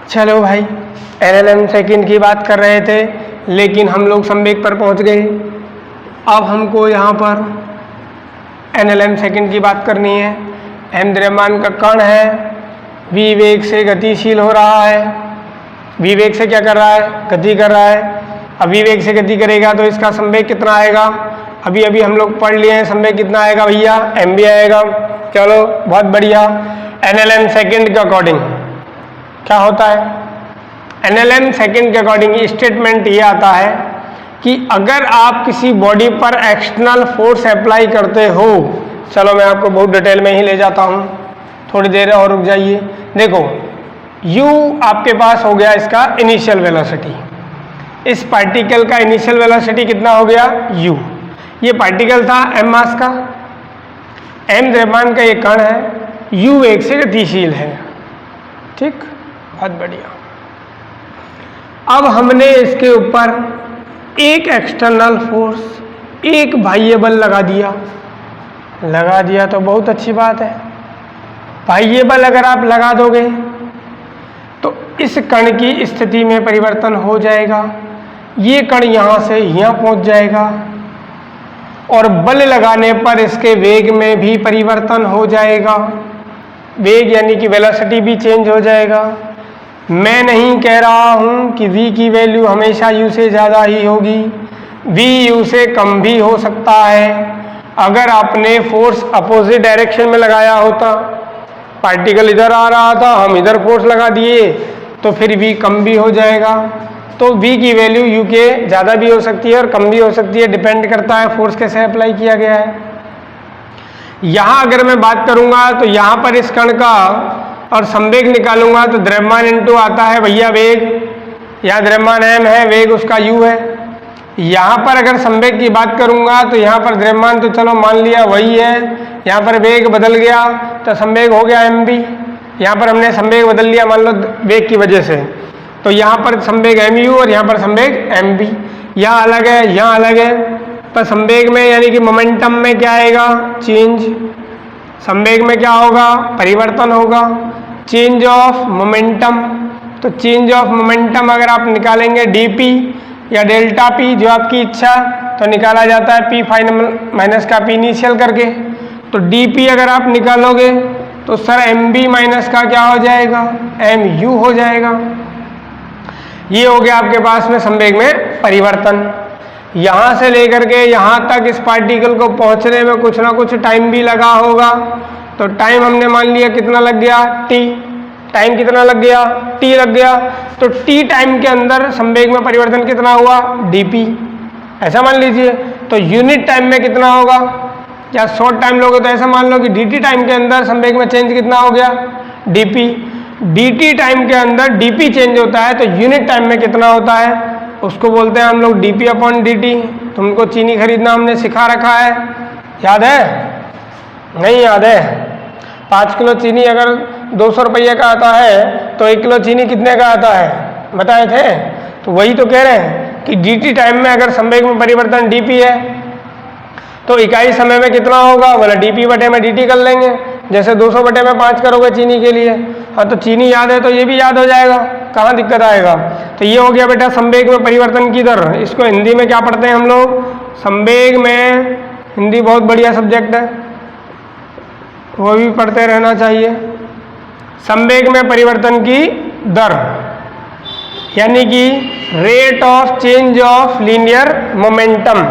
चलो भाई, LLM सेकंड की बात कर रहे थे, लेकिन हम लोग संवेग पर पहुंच गए। अब हमको यहाँ पर NLM सेकंड की बात करनी है। m द्रव्यमान का कण है, v वेग से गतिशील हो रहा है। v वेग से क्या कर रहा है, गति कर रहा है। अब v वेग से गति करेगा तो इसका संवेग कितना आएगा, अभी अभी हम लोग पढ़ लिए हैं, संवेग कितना आएगा भैया, mv आएगा। चलो बहुत बढ़िया। NLM सेकंड के अकॉर्डिंग क्या होता है, NLM सेकंड के अकॉर्डिंग स्टेटमेंट ये आता है कि अगर आप किसी बॉडी पर एक्सटर्नल फोर्स अप्लाई करते हो, चलो मैं आपको बहुत डिटेल में ही ले जाता हूँ, थोड़ी देर और रुक जाइए। देखो u आपके पास हो गया इसका इनिशियल वेलोसिटी, इस पार्टिकल का इनिशियल वेलोसिटी कितना हो गया u। ये पार्टिकल था m मास का, m द्रव्यमान का ये कण है, u वेग से गतिशील है, ठीक, बहुत बढ़िया। अब हमने इसके ऊपर एक एक्सटर्नल फोर्स, एक बाह्य बल लगा दिया तो बहुत अच्छी बात है। बाह्य बल अगर आप लगा दोगे तो इस कण की स्थिति में परिवर्तन हो जाएगा, ये कण यहाँ से यहाँ पहुँच जाएगा, और बल लगाने पर इसके वेग में भी परिवर्तन हो जाएगा। वेग यानी कि वेलोसिटी भी चेंज हो जाएगा। मैं नहीं कह रहा हूँ कि v की वैल्यू हमेशा u से ज़्यादा ही होगी, v u से कम भी हो सकता है। अगर आपने फोर्स अपोजिट डायरेक्शन में लगाया होता, पार्टिकल इधर आ रहा था, हम इधर फोर्स लगा दिए, तो फिर v कम भी हो जाएगा। तो v की वैल्यू u के ज़्यादा भी हो सकती है और कम भी हो सकती है, डिपेंड करता है फोर्स कैसे अप्लाई किया गया है। यहाँ अगर मैं बात करूँगा तो यहाँ पर इस कण का और संवेग निकालूंगा तो द्रव्यमान इनटू आता है भैया वेग, यहाँ द्रव्यमान m है, वेग उसका u है। यहाँ पर अगर संवेग की बात करूंगा तो यहाँ पर द्रव्यमान तो चलो मान लिया वही है, यहाँ पर वेग बदल गया तो संवेग हो गया mv। यहाँ पर हमने संवेग बदल लिया मान लो वेग की वजह से, तो यहाँ पर संवेग mu और यहाँ पर संवेग mv, यहाँ अलग है यहाँ अलग है। तो संवेग में यानी कि मोमेंटम में क्या आएगा, चेंज। संवेग में क्या होगा, परिवर्तन होगा, चेंज ऑफ मोमेंटम। तो चेंज ऑफ मोमेंटम अगर आप निकालेंगे dp या डेल्टा p, जो आपकी इच्छा, तो निकाला जाता है p फाइनल माइनस का p इनिशियल करके। तो dp अगर आप निकालोगे तो सर mb माइनस का क्या हो जाएगा, mu हो जाएगा। ये हो गया आपके पास में संवेग में परिवर्तन। यहाँ से लेकर के यहाँ तक इस पार्टिकल को पहुँचने में कुछ ना कुछ टाइम भी लगा होगा। तो टाइम हमने मान लिया कितना लग गया, t। टाइम कितना लग गया, t लग गया। तो t टाइम के अंदर संवेग में परिवर्तन कितना हुआ, dp, ऐसा मान लीजिए। तो यूनिट टाइम में कितना होगा, या शॉर्ट टाइम लोगे तो ऐसा मान लो कि dt टाइम के अंदर संवेग में चेंज कितना हो गया, dp। dt टाइम के अंदर dp चेंज होता है तो यूनिट टाइम में कितना होता है, उसको बोलते हैं हम लोग dp अपॉन dt। तुमको चीनी खरीदना हमने सिखा रखा है, याद है, नहीं याद है? 5 किलो चीनी अगर 200 रुपये का आता है तो 1 किलो चीनी कितने का आता है, बताए थे? तो वही तो कह रहे हैं कि dt टाइम में अगर संवेग में परिवर्तन dp है तो इकाई समय में कितना होगा, बोला dp बटे में dt कर लेंगे। जैसे 200 बटे में 5 करोगे चीनी के लिए, हाँ तो चीनी याद है तो ये भी याद हो जाएगा, कहाँ दिक्कत आएगा। तो ये हो गया बेटा संवेग में परिवर्तन की दर। इसको हिंदी में क्या पढ़ते हैं हम लोग, संवेग में, हिंदी बहुत बढ़िया सब्जेक्ट है, वो भी पढ़ते रहना चाहिए। संवेग में परिवर्तन की दर यानी कि rate of change of linear momentum,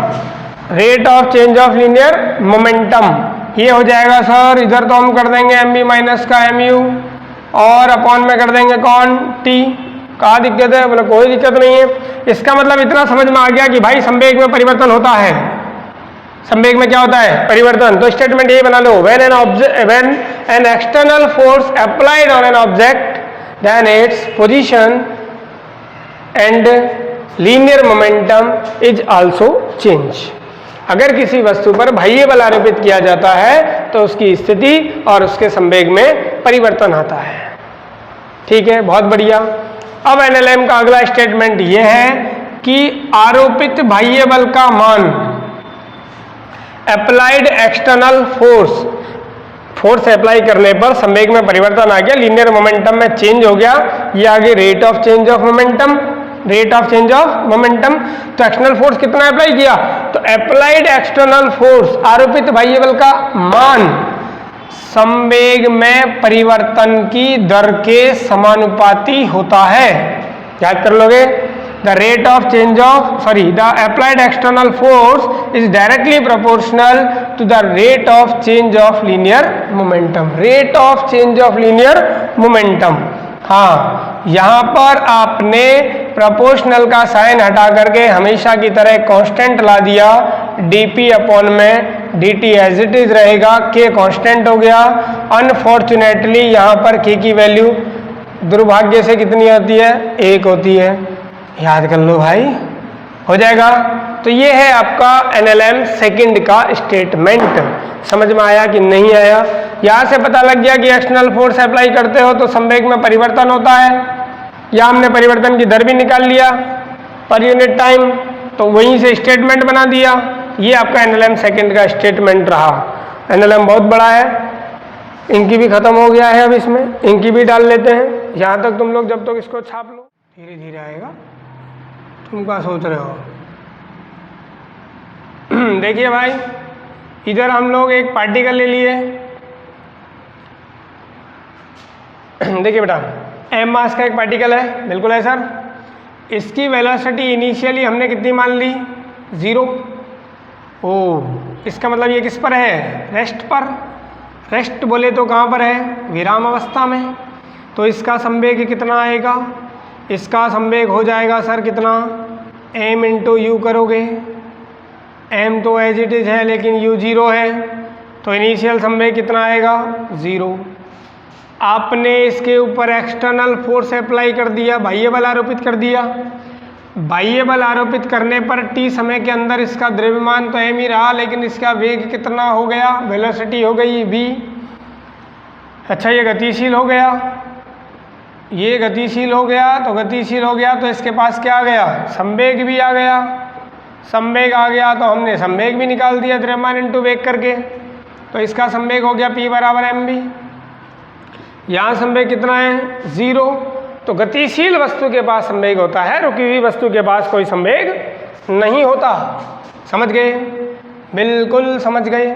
rate of change of linear momentum. ये हो जाएगा सर, इधर तो हम कर देंगे mb माइनस का mu और अपॉन में कर देंगे कौन, t। कहाँ दिक्कत है, बोले कोई दिक्कत नहीं है। इसका मतलब इतना समझ में आ गया कि भाई संवेग में परिवर्तन होता है। संवेग में क्या होता है, परिवर्तन। तो स्टेटमेंट ये बना लो, when an external force applied on an object then its position and linear momentum is also change. अगर किसी वस्तु पर बाह्य बल आरोपित किया जाता है तो उसकी स्थिति और उसके संवेग में परिवर्तन आता है। ठीक है, बहुत बढ़िया। अब एनएलएम का अगला स्टेटमेंट यह है कि आरोपित बाह्य बल का मान, applied external force, force apply करने पर संवेग में परिवर्तन आ गया, लीनियर मोमेंटम में चेंज हो गया। ये आगे rate of change of momentum, rate of change of momentum. तो एक्सटर्नल फोर्स कितना अप्लाई किया, तो अप्लाइड एक्सटर्नल फोर्स, आरोपित बाह्य बल का मान संवेग में परिवर्तन की दर के समानुपाती होता है। याद कर लोगे, the rate of change of the applied external force is directly proportional to the rate of change of linear momentum, rate of change of linear momentum। हाँ, यहाँ पर आपने प्रोपोर्शनल का साइन हटा करके हमेशा की तरह कांस्टेंट ला दिया, dp अपॉन में dt एज इट इज रहेगा, k कांस्टेंट हो गया। अनफॉर्चुनेटली यहाँ पर k की वैल्यू दुर्भाग्य से कितनी होती है, 1 होती है। याद कर लो भाई, हो जाएगा। तो ये है आपका एनएलएम सेकंड का स्टेटमेंट। समझ में आया कि नहीं आया? यहाँ से पता लग गया कि एक्सटर्नल फोर्स अप्लाई करते हो तो संवेग में परिवर्तन होता है, या हमने परिवर्तन की दर भी निकाल लिया पर यूनिट टाइम, तो वहीं से स्टेटमेंट बना दिया। ये आपका एनएलएम सेकंड का स्टेटमेंट रहा। एनएलएम बहुत बड़ा है, इनकी भी खत्म हो गया है, अब इसमें इनकी भी डाल लेते हैं। यहाँ तक तुम लोग जब तक इसको छाप लो, धीरे धीरे आएगा। तुम क्या सोच रहे हो? देखिए भाई, इधर हम लोग एक पार्टिकल ले लिए। देखिए बेटा, m मास का एक पार्टिकल है, बिल्कुल है सर। इसकी वेलोसिटी इनिशियली हमने कितनी मान ली, 0। ओह, इसका मतलब ये किस पर है, रेस्ट पर। रेस्ट बोले तो कहाँ पर है, विराम अवस्था में। तो इसका संवेग कितना आएगा, इसका संवेग हो जाएगा सर कितना, m इंटू यू करोगे, m तो एज इट इज है लेकिन u 0 है, तो इनिशियल संवेग कितना आएगा, 0। आपने इसके ऊपर एक्सटर्नल फोर्स अप्लाई कर दिया, बाह्य बल आरोपित कर दिया। बाह्य बल आरोपित करने पर t समय के अंदर इसका द्रव्यमान तो m ही रहा, लेकिन इसका वेग कितना हो गया, वेलोसिटी हो गई v। अच्छा, ये गतिशील हो गया, ये गतिशील हो गया, तो गतिशील हो गया तो इसके पास क्या आ गया, संवेग भी आ गया। संवेग आ गया तो हमने संवेग भी निकाल दिया द्रव्यमान इंटू वेग करके, तो इसका संवेग हो गया P बराबर mv। यहाँ संवेग कितना है, 0। तो गतिशील वस्तु के पास संवेग होता है, रुकी हुई वस्तु के पास कोई संवेग नहीं होता। समझ गए, बिल्कुल समझ गए।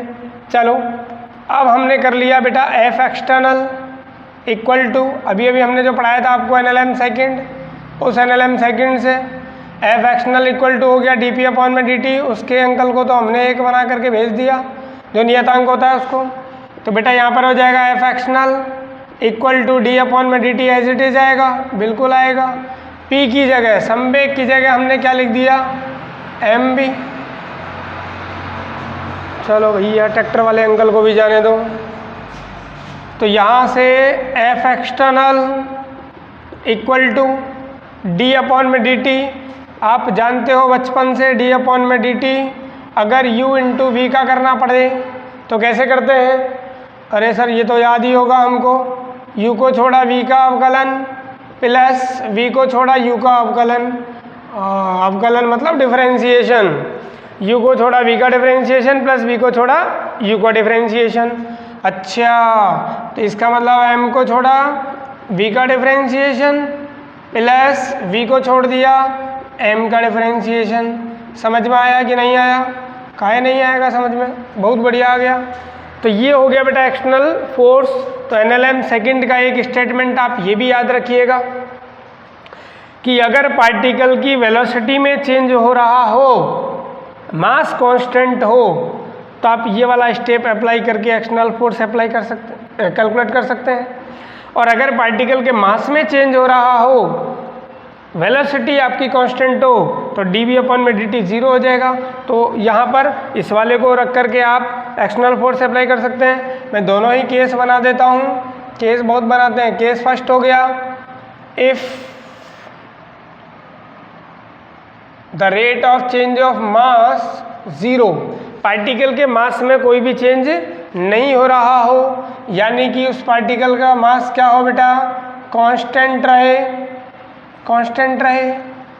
चलो अब हमने कर लिया बेटा F एक्सटर्नल इक्वल टू, अभी हमने जो पढ़ाया था आपको NLM सेकेंड, उस NLM सेकेंड से F एक्सटर्नल इक्वल टू हो गया dP अपॉन में dt। उसके अंकल को तो हमने 1 बना करके भेज दिया, जो नियतांक होता है उसको। तो बेटा यहाँ पर हो जाएगा F external equal to d upon में dt एज इट इज आएगा, बिल्कुल आएगा। P की जगह, संवेग की जगह हमने क्या लिख दिया, mv। चलो भैया ट्रैक्टर वाले अंकल को भी जाने दो। तो यहाँ से F external equal to d upon में dt, आप जानते हो बचपन से d अपॉन में dt अगर u इंटू वी का करना पड़े तो कैसे करते हैं। अरे सर ये तो याद ही होगा हमको, u को छोड़ा v का अवकलन प्लस v को छोड़ा u का अवकलन, अवकलन मतलब डिफरेंशिएशन, u को छोड़ा v का डिफरेंशिएशन प्लस v को छोड़ा u का डिफरेंशिएशन। अच्छा, तो इसका मतलब m को छोड़ा v का डिफरेंशिएशन प्लस v को छोड़ दिया m का डिफरेंशिएशन। समझ में आया कि नहीं आया, काहे नहीं आएगा समझ में, बहुत बढ़िया आ गया। तो ये हो गया बेटा एक्सटर्नल फोर्स। तो NLM सेकंड का एक स्टेटमेंट आप ये भी याद रखिएगा कि अगर पार्टिकल की वेलोसिटी में चेंज हो रहा हो, मास कांस्टेंट हो, तो आप ये वाला स्टेप अप्लाई करके एक्सटर्नल फोर्स अप्लाई कर सकते हैं, कैलकुलेट कर सकते हैं। और अगर पार्टिकल के मास में चेंज हो रहा हो, वेलोसिटी आपकी कांस्टेंट हो, तो dV अपॉन में dt 0 हो जाएगा। तो यहाँ पर इस वाले को रख करके आप एक्सटर्नल फोर्स अप्लाई कर सकते हैं। मैं दोनों ही केस बना देता हूँ, केस बहुत बनाते हैं। केस फर्स्ट हो गया, if the rate of change of mass 0, particle के मास में कोई भी चेंज नहीं हो रहा हो, यानी कि उस पार्टिकल का मास क्या हो बेटा, कांस्टेंट रहे, कांस्टेंट रहे,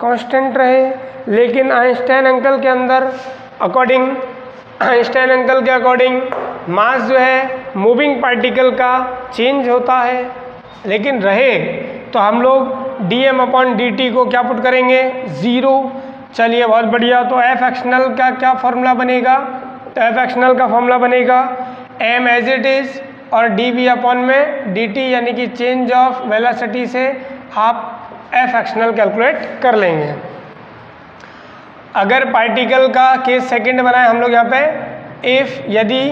कांस्टेंट रहे। लेकिन आइंस्टाइन अंकल के अंदर अकॉर्डिंग, आइंस्टाइन अंकल के अकॉर्डिंग मास जो है मूविंग पार्टिकल का चेंज होता है, लेकिन रहे तो हम लोग dm अपॉन dt को क्या पुट करेंगे, 0। चलिए बहुत बढ़िया। तो F एक्सटर्नल का क्या फॉर्मूला बनेगा, तो F एक्सटर्नल का फॉर्मूला बनेगा m एज इट इज और dv अपॉन में dt, यानी कि चेंज ऑफ वेलोसिटी से आप F एक्सटर्नल कैलकुलेट कर लेंगे। अगर पार्टिकल का केस सेकंड बनाए हम लोग यहाँ पे, इफ यदि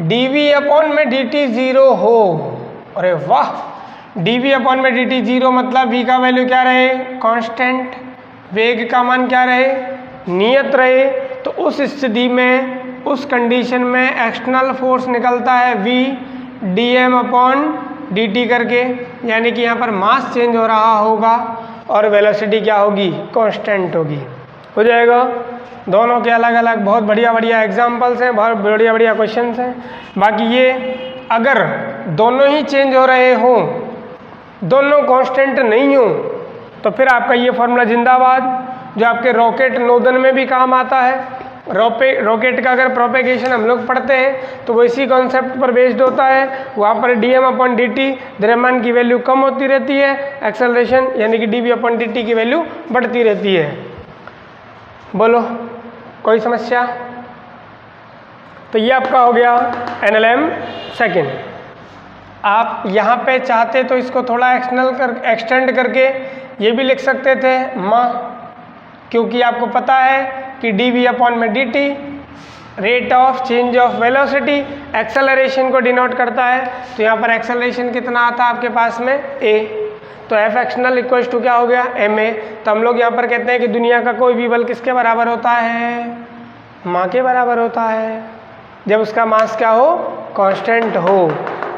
dv अपॉन में dt 0 हो, अरे वाह, dv अपॉन में dt 0 मतलब v का वैल्यू क्या रहे, कांस्टेंट, वेग का मान क्या रहे, नियत रहे। तो उस स्थिति में, उस कंडीशन में एक्सटर्नल फोर्स निकलता है v dm अपॉन dt करके, यानी कि यहाँ पर मास चेंज हो रहा होगा और वेलोसिटी क्या होगी, कांस्टेंट होगी। हो जाएगा। दोनों के अलग अलग बहुत बढ़िया बढ़िया एग्जाम्पल्स हैं, बहुत बढ़िया बढ़िया क्वेश्चंस हैं। बाकी ये अगर दोनों ही चेंज हो रहे हों, दोनों कांस्टेंट नहीं हो, तो फिर आपका ये फॉर्मूला जिंदाबाद, जो आपके रॉकेट नोदन में भी काम आता है। रॉकेट का अगर प्रोपेगेशन हम लोग पढ़ते हैं तो वो इसी कॉन्सेप्ट पर बेस्ड होता है। वहाँ पर dm अपॉन dt द्रव्यमान की वैल्यू कम होती रहती है, एक्सेलरेशन यानी कि dv अपॉन dt की वैल्यू बढ़ती रहती है। बोलो कोई समस्या। तो ये आपका हो गया NLM सेकेंड। आप यहाँ पे चाहते तो इसको थोड़ा एक्सटेंड करके ये भी लिख सकते थे माँ, क्योंकि आपको पता है कि dv अपॉन में dt rate of change of velocity acceleration को डिनोट करता है। तो यहाँ पर एक्सेलरेशन कितना आता है आपके पास में, a। तो F एक्सटर्नल इक्वल्स टू क्या हो गया, ma। तो हम लोग यहाँ पर कहते हैं कि दुनिया का कोई भी बल किसके बराबर होता है, माँ के बराबर होता है, जब उसका मास क्या हो, कांस्टेंट हो,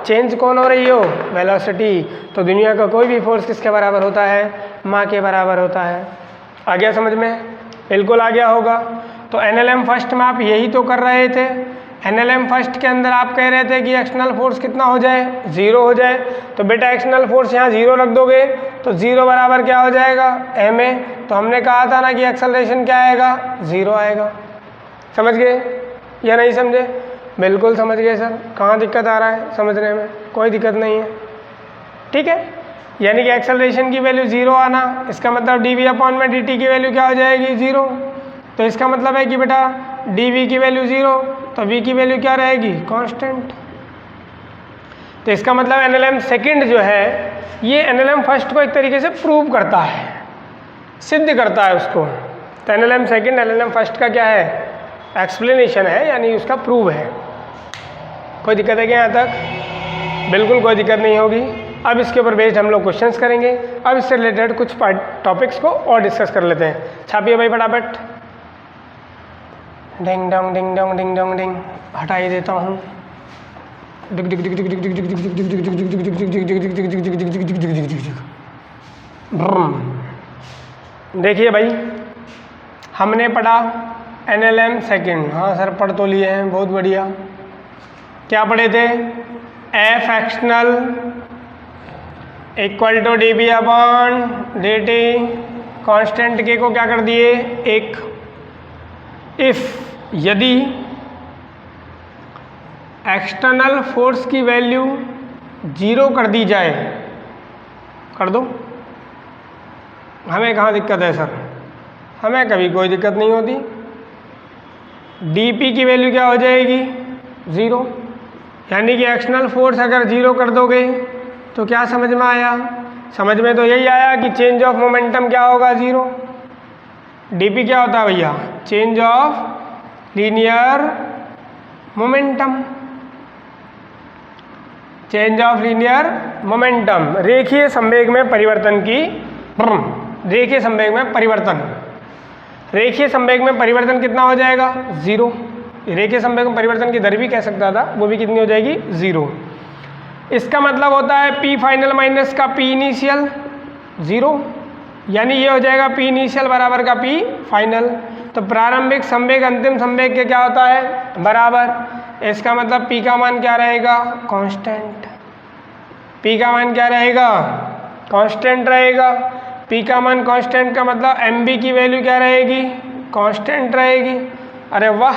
चेंज कौन हो रही हो, वेलोसिटी। तो दुनिया का कोई भी फोर्स किसके बराबर होता है, माँ के बराबर होता है। आ गया समझ में, बिल्कुल आ गया होगा। तो NLM फर्स्ट में आप यही तो कर रहे थे, NLM फर्स्ट के अंदर आप कह रहे थे कि एक्सटर्नल फोर्स कितना हो जाए, 0 हो जाए। तो बेटा एक्सटर्नल फोर्स यहाँ 0 रख दोगे तो 0 बराबर क्या हो जाएगा, ma। तो हमने कहा था ना कि एक्सेलरेशन क्या आएगा, 0 आएगा। समझ गए या नहीं समझे? बिल्कुल समझ गए सर। कहाँ दिक्कत आ रहा है समझने में? कोई दिक्कत नहीं है, ठीक है। यानी कि एक्सेलरेशन की वैल्यू 0 आना, इसका मतलब dv/dt की वैल्यू क्या हो जाएगी, 0। तो इसका मतलब है कि बेटा dv की वैल्यू 0, तो v की वैल्यू क्या रहेगी, कांस्टेंट। तो इसका मतलब NLM सेकंड जो है ये NLM फर्स्ट को एक तरीके से प्रूव करता है, सिद्ध करता है उसको। तो NLM सेकंड NLM फर्स्ट का क्या है, एक्सप्लेनेशन है, यानी उसका प्रूव है। कोई दिक्कत है क्या यहाँ तक? बिल्कुल कोई दिक्कत नहीं होगी। अब इसके ऊपर बेस्ड हम लोग क्वेश्चंस करेंगे। अब इससे रिलेटेड कुछ टॉपिक्स को और डिस्कस कर लेते हैं। छापिए भाई फटाफट। Ding dong ding dong ding dong ding, हटा ही देता हूँ। देखिए भाई, हमने पढ़ा NLM सेकंड। हाँ सर पढ़ तो लिए हैं, बहुत बढ़िया। क्या पढ़े थे, F external equal to dv/dt, constant के को क्या कर दिए, 1। इफ यदि एक्सटर्नल फोर्स की वैल्यू 0 कर दी जाए, कर दो। हमें कहाँ दिक्कत है सर? हमें कभी कोई दिक्कत नहीं होती। dp की वैल्यू क्या हो जाएगी, 0। यानी कि एक्सटर्नल फोर्स अगर 0 कर दोगे तो क्या समझ में आया? समझ में तो यही आया कि चेंज ऑफ मोमेंटम क्या होगा, 0। dp क्या होता है भैया, change of linear momentum. Change of linear momentum, रेखीय संवेग में परिवर्तन की, रेखीय संवेग में परिवर्तन। रेखीय संवेग में परिवर्तन कितना हो जाएगा, 0। रेखीय संवेग में परिवर्तन की दर भी कह सकता था, वो भी कितनी हो जाएगी, 0। इसका मतलब होता है P फाइनल माइनस का P इनिशियल 0, यानी ये हो जाएगा P इनिशियल बराबर का P फाइनल। तो प्रारंभिक संवेग अंतिम संवेग के क्या होता है, बराबर। इसका मतलब P का मान क्या रहेगा, कांस्टेंट। P का मान क्या रहेगा, कांस्टेंट रहेगा। P का मान कांस्टेंट का मतलब mb की वैल्यू क्या रहेगी, कांस्टेंट रहेगी। अरे वाह,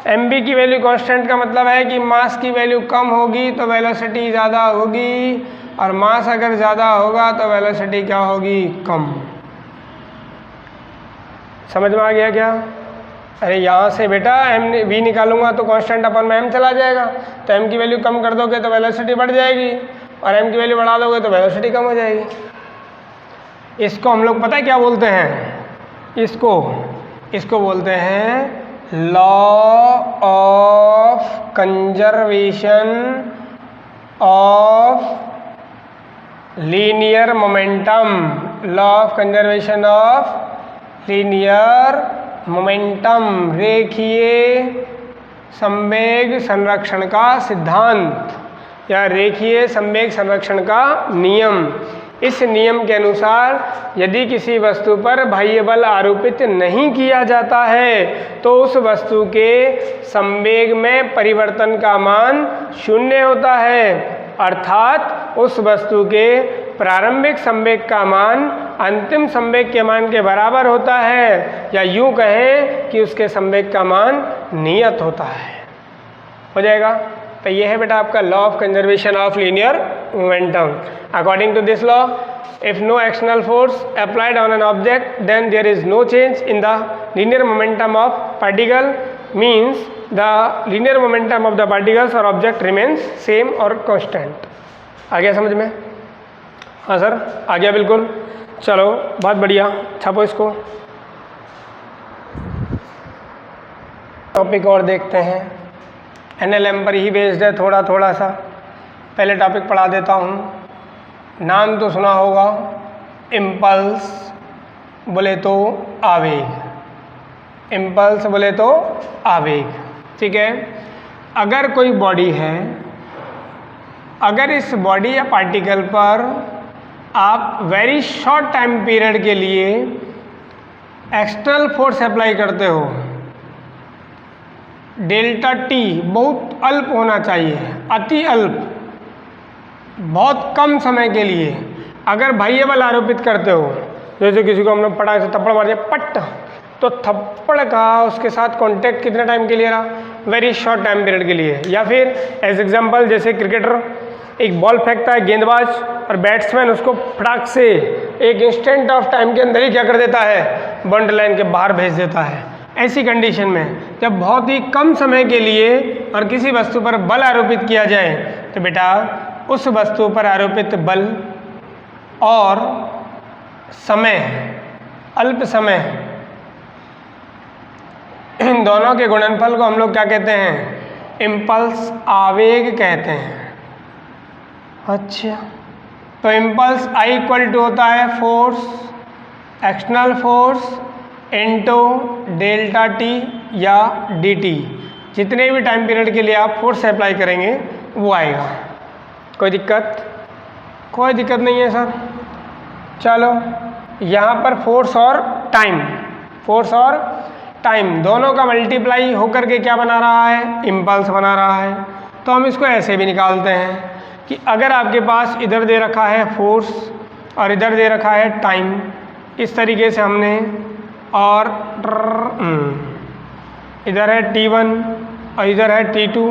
mb की वैल्यू कांस्टेंट का मतलब है कि मास की वैल्यू कम होगी तो वेलोसिटी ज़्यादा होगी, और मास अगर ज़्यादा होगा तो वेलोसिटी क्या होगी, कम। समझ में आ गया क्या? अरे यहाँ से बेटा v निकालूंगा तो कांस्टेंट अपन में m चला जाएगा, तो m की वैल्यू कम कर दोगे तो वेलोसिटी बढ़ जाएगी, और m की वैल्यू बढ़ा दोगे तो वेलोसिटी कम हो जाएगी। इसको हम लोग पता है क्या बोलते हैं, इसको बोलते हैं law of conservation of linear momentum. Law of conservation of linear momentum, रेखीय संवेग संरक्षण का सिद्धांत या रेखीय संवेग संरक्षण का नियम। इस नियम के अनुसार यदि किसी वस्तु पर बाह्य बल आरोपित नहीं किया जाता है तो उस वस्तु के संवेग में परिवर्तन का मान 0 होता है, अर्थात उस वस्तु के प्रारंभिक संवेग का मान अंतिम संवेग के मान के बराबर होता है, या यूं कहें कि उसके संवेग का मान नियत होता है। हो जाएगा? तो ये है बेटा आपका law of conservation of linear momentum. According to this law, if no external force applied on an object, then there is no change in the linear momentum of particle, means the linear momentum of the particles or object remains same or constant। आ गया समझ में? हाँ सर आ गया बिल्कुल। चलो बहुत बढ़िया, छापो इसको। टॉपिक और देखते हैं, NLM पर ही बेस्ड है थोड़ा थोड़ा सा। पहले टॉपिक पढ़ा देता हूँ। नाम तो सुना होगा, इम्पल्स बोले तो आवेग। इम्पल्स बोले तो आवेग, ठीक है। अगर कोई बॉडी है, अगर इस बॉडी या पार्टिकल पर आप वेरी शॉर्ट टाइम पीरियड के लिए एक्सटर्नल फोर्स अप्लाई करते हो, डेल्टा टी बहुत अल्प होना चाहिए, अति अल्प, बहुत कम समय के लिए। अगर बाह्य बल आरोपित करते हो, जैसे किसी को हमने पटाखे से थप्पड़ मार दिया पट, तो थप्पड़ का उसके साथ कांटेक्ट कितने टाइम के लिए रहा, वेरी शॉर्ट टाइम पीरियड के लिए। या फिर एज एग्जांपल जैसे क्रिकेटर एक बॉल फेंकता है गेंदबाज, और बैट्समैन उसको फटाक से एक इंस्टेंट ऑफ टाइम के अंदर ही क्या कर देता है, बाउंड्री लाइन के बाहर भेज देता है। ऐसी कंडीशन में जब बहुत ही कम समय के लिए और किसी वस्तु पर बल आरोपित किया जाए, तो बेटा उस वस्तु पर आरोपित बल और समय, अल्प समय, इन दोनों के गुणनफल को हम लोग क्या कहते हैं, इम्पल्स आवेग कहते हैं। अच्छा, तो इम्पल्स आई इक्वल टू होता है force, external force into delta T या डी टी। जितने भी टाइम पीरियड के लिए आप फोर्स अप्लाई करेंगे वो आएगा। कोई दिक्कत? कोई दिक्कत नहीं है सर। चलो, यहाँ पर फोर्स और टाइम, फोर्स और टाइम दोनों का मल्टीप्लाई होकर के क्या बना रहा है, इम्पल्स बना रहा है। तो हम इसको ऐसे भी निकालते हैं कि अगर आपके पास इधर दे रखा है फोर्स और इधर दे रखा है टाइम, इस तरीके से हमने, और इधर है T1 और इधर है T2,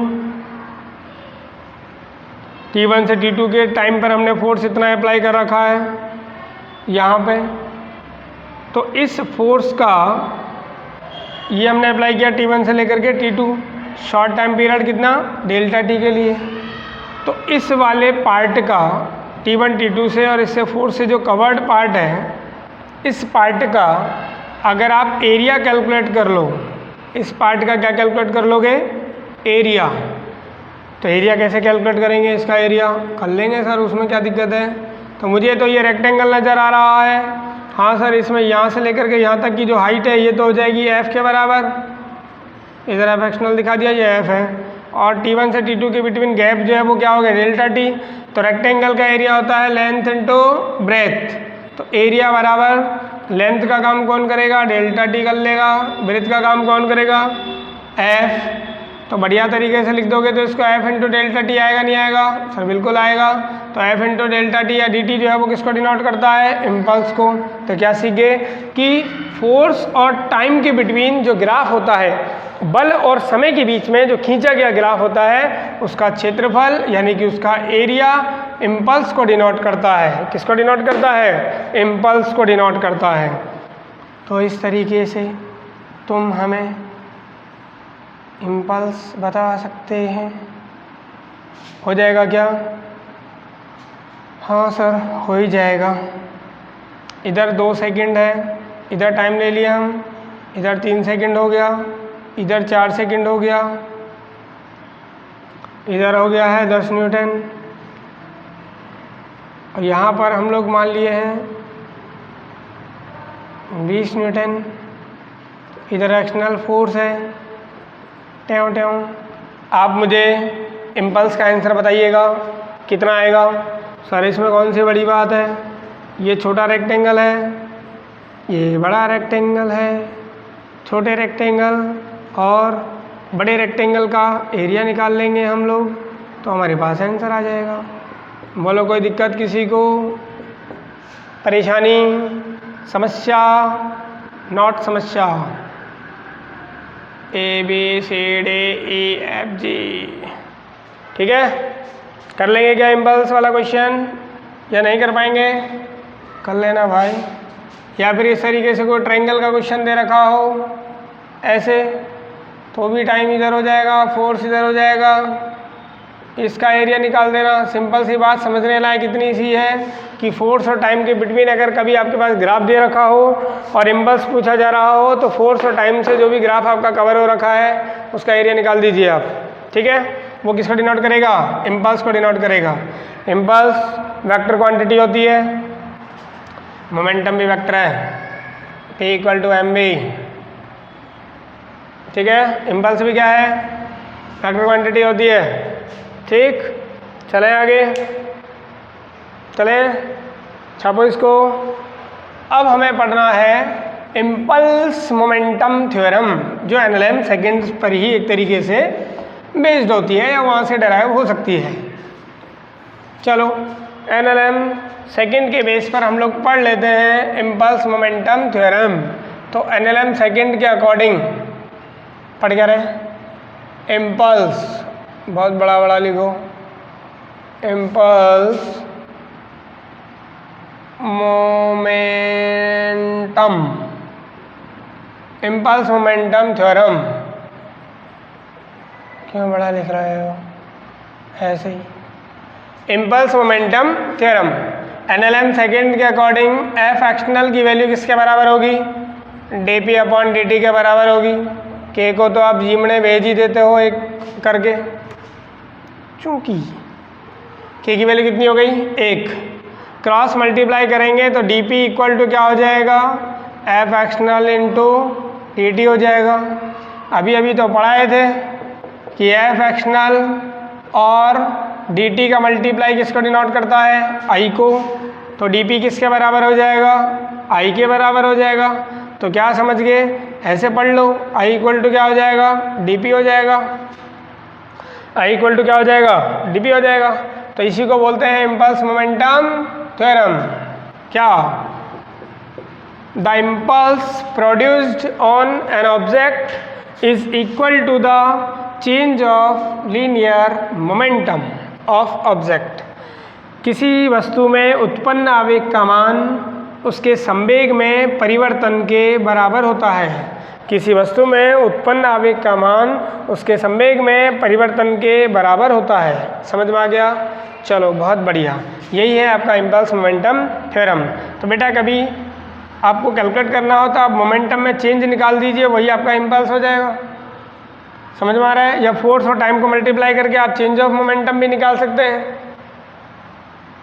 T1 से T2 के टाइम पर हमने फोर्स इतना अप्लाई कर रखा है यहाँ पे। तो इस फोर्स का ये हमने अप्लाई किया T1 से लेकर के T2, शॉर्ट टाइम पीरियड कितना, डेल्टा टी के लिए। तो इस वाले पार्ट का T1 T2 से और इससे फोर्स से जो कवर्ड पार्ट है, इस पार्ट का अगर आप एरिया कैलकुलेट कर लो, इस पार्ट का क्या कैलकुलेट कर लोगे, एरिया। तो एरिया कैसे कैलकुलेट करेंगे, इसका एरिया कर लेंगे सर, उसमें क्या दिक्कत है। तो मुझे तो ये रेक्टेंगल नज़र आ रहा है, हाँ सर, इसमें यहाँ से लेकर के यहाँ तक की जो हाइट है ये तो हो जाएगी F के बराबर, इधर F एक्सटर्नल दिखा दिया, ये F है, और T1 से T2 के बिटवीन गैप जो है वो क्या हो गया, डेल्टा टी। तो रेक्टेंगल का एरिया होता है लेंथ इनटू ब्रेथ, तो एरिया बराबर लेंथ का काम कौन करेगा, डेल्टा टी कर लेगा, ब्रेथ का काम कौन करेगा, F। तो बढ़िया तरीके से लिख दोगे तो इसको F इंटू डेल्टा टी आएगा, नहीं आएगा सर, बिल्कुल आएगा। तो F इंटू डेल्टा टी या डी टी जो है वो किसको डिनोट करता है, इम्पल्स को। तो क्या सीखे कि फोर्स और टाइम के बिटवीन जो ग्राफ होता है, बल और समय के बीच में जो खींचा गया ग्राफ होता है, उसका क्षेत्रफल यानी कि उसका एरिया इम्पल्स को डिनोट करता है। किसको डिनोट करता है, इम्पल्स को डिनोट करता है। तो इस तरीके से तुम हमें इम्पल्स बता सकते हैं। हो जाएगा क्या? हाँ सर, हो ही जाएगा। इधर 2 सेकंड है, इधर टाइम ले लिया हम, इधर 3 सेकंड हो गया, इधर 4 सेकंड हो गया, इधर हो गया है 10 न्यूटन, और यहाँ पर हम लोग मान लिए हैं 20 न्यूटन। इधर एक्सटर्नल फोर्स है, ट्यों ट्यों। आप मुझे इम्पल्स का आंसर बताइएगा कितना आएगा। सर इसमें कौन सी बड़ी बात है, ये छोटा रेक्टेंगल है, ये बड़ा रेक्टेंगल है, छोटे रेक्टेंगल और बड़े रेक्टेंगल का एरिया निकाल लेंगे हम लोग, तो हमारे पास आंसर आ जाएगा। बोलो कोई दिक्कत किसी को, परेशानी, समस्या, नॉट समस्या। ABCDEFG, ठीक है। कर लेंगे क्या इम्पल्स वाला क्वेश्चन या नहीं कर पाएंगे? कर लेना भाई। या फिर इस तरीके से कोई ट्रायंगल का क्वेश्चन दे रखा हो ऐसे, तो भी टाइम इधर हो जाएगा, फोर्स इधर हो जाएगा, इसका एरिया निकाल देना। सिंपल सी बात, समझने लायक इतनी सी है कि फोर्स और टाइम के बिटवीन अगर कभी आपके पास ग्राफ दे रखा हो और इम्पल्स पूछा जा रहा हो, तो फोर्स और टाइम से जो भी ग्राफ आपका कवर हो रखा है उसका एरिया निकाल दीजिए आप, ठीक है। वो किसको डिनोट करेगा, इम्पल्स को डिनोट करेगा। इम्पल्स वेक्टर क्वांटिटी होती है, मोमेंटम भी वेक्टर है, P इक्वल टू mv, ठीक है। इम्पल्स भी क्या है, वेक्टर क्वांटिटी होती है, ठीक। चलें आगे, चलें, छापो इसको। अब हमें पढ़ना है इम्पल्स मोमेंटम थ्योरम, जो एनएलएम सेकेंड्स पर ही एक तरीके से बेस्ड होती है या वहाँ से डराइव हो सकती है। चलो एनएलएम सेकेंड के बेस पर हम लोग पढ़ लेते हैं इम्पल्स मोमेंटम थ्योरम। तो एनएलएम सेकेंड के अकॉर्डिंग पढ़ क्या रहे, इम्पल्स बहुत बड़ा बड़ा लिखो, impulse momentum, impulse momentum theorem, क्यों बड़ा लिख रहे हो, ऐसे ही impulse momentum theorem. NLM second के अकॉर्डिंग एफ एक्शनल की वैल्यू किसके बराबर होगी, डी अपॉन डी टी के बराबर होगी। के को तो आप जीमने भेज ही देते हो एक करके, चूंकि के की वैल्यू कितनी हो गई, 1, क्रॉस मल्टीप्लाई करेंगे तो डी पी इक्वल टू क्या हो जाएगा, एफ एक्शनल इंटू डी टी हो जाएगा। अभी अभी तो पढ़ाए थे कि एफ एक्शनल और डी टी का मल्टीप्लाई किसको डिनोट करता है, आई को, तो डी पी किसके बराबर हो जाएगा, आई के बराबर हो जाएगा। तो क्या समझ गए, ऐसे पढ़ लो, आई इक्वल टू क्या हो जाएगा, डी पी हो जाएगा, आई इक्वल टू क्या हो जाएगा, डी पी हो जाएगा। तो इसी को बोलते हैं इम्पल्स मोमेंटम थ्योरम। क्या, the impulse produced on an object is equal to the change of linear momentum of object. किसी वस्तु में उत्पन्न आवेग का मान उसके संवेग में परिवर्तन के बराबर होता है। किसी वस्तु में उत्पन्न आवेग का मान उसके संवेग में परिवर्तन के बराबर होता है। समझ में आ गया, चलो बहुत बढ़िया, यही है आपका इम्पल्स मोमेंटम थ्योरम। तो बेटा कभी आपको कैलकुलेट करना हो तो आप मोमेंटम में चेंज निकाल दीजिए, वही आपका इम्पल्स हो जाएगा। समझ में आ रहा है, या फोर्स और टाइम को मल्टीप्लाई करके आप चेंज ऑफ मोमेंटम भी निकाल सकते हैं।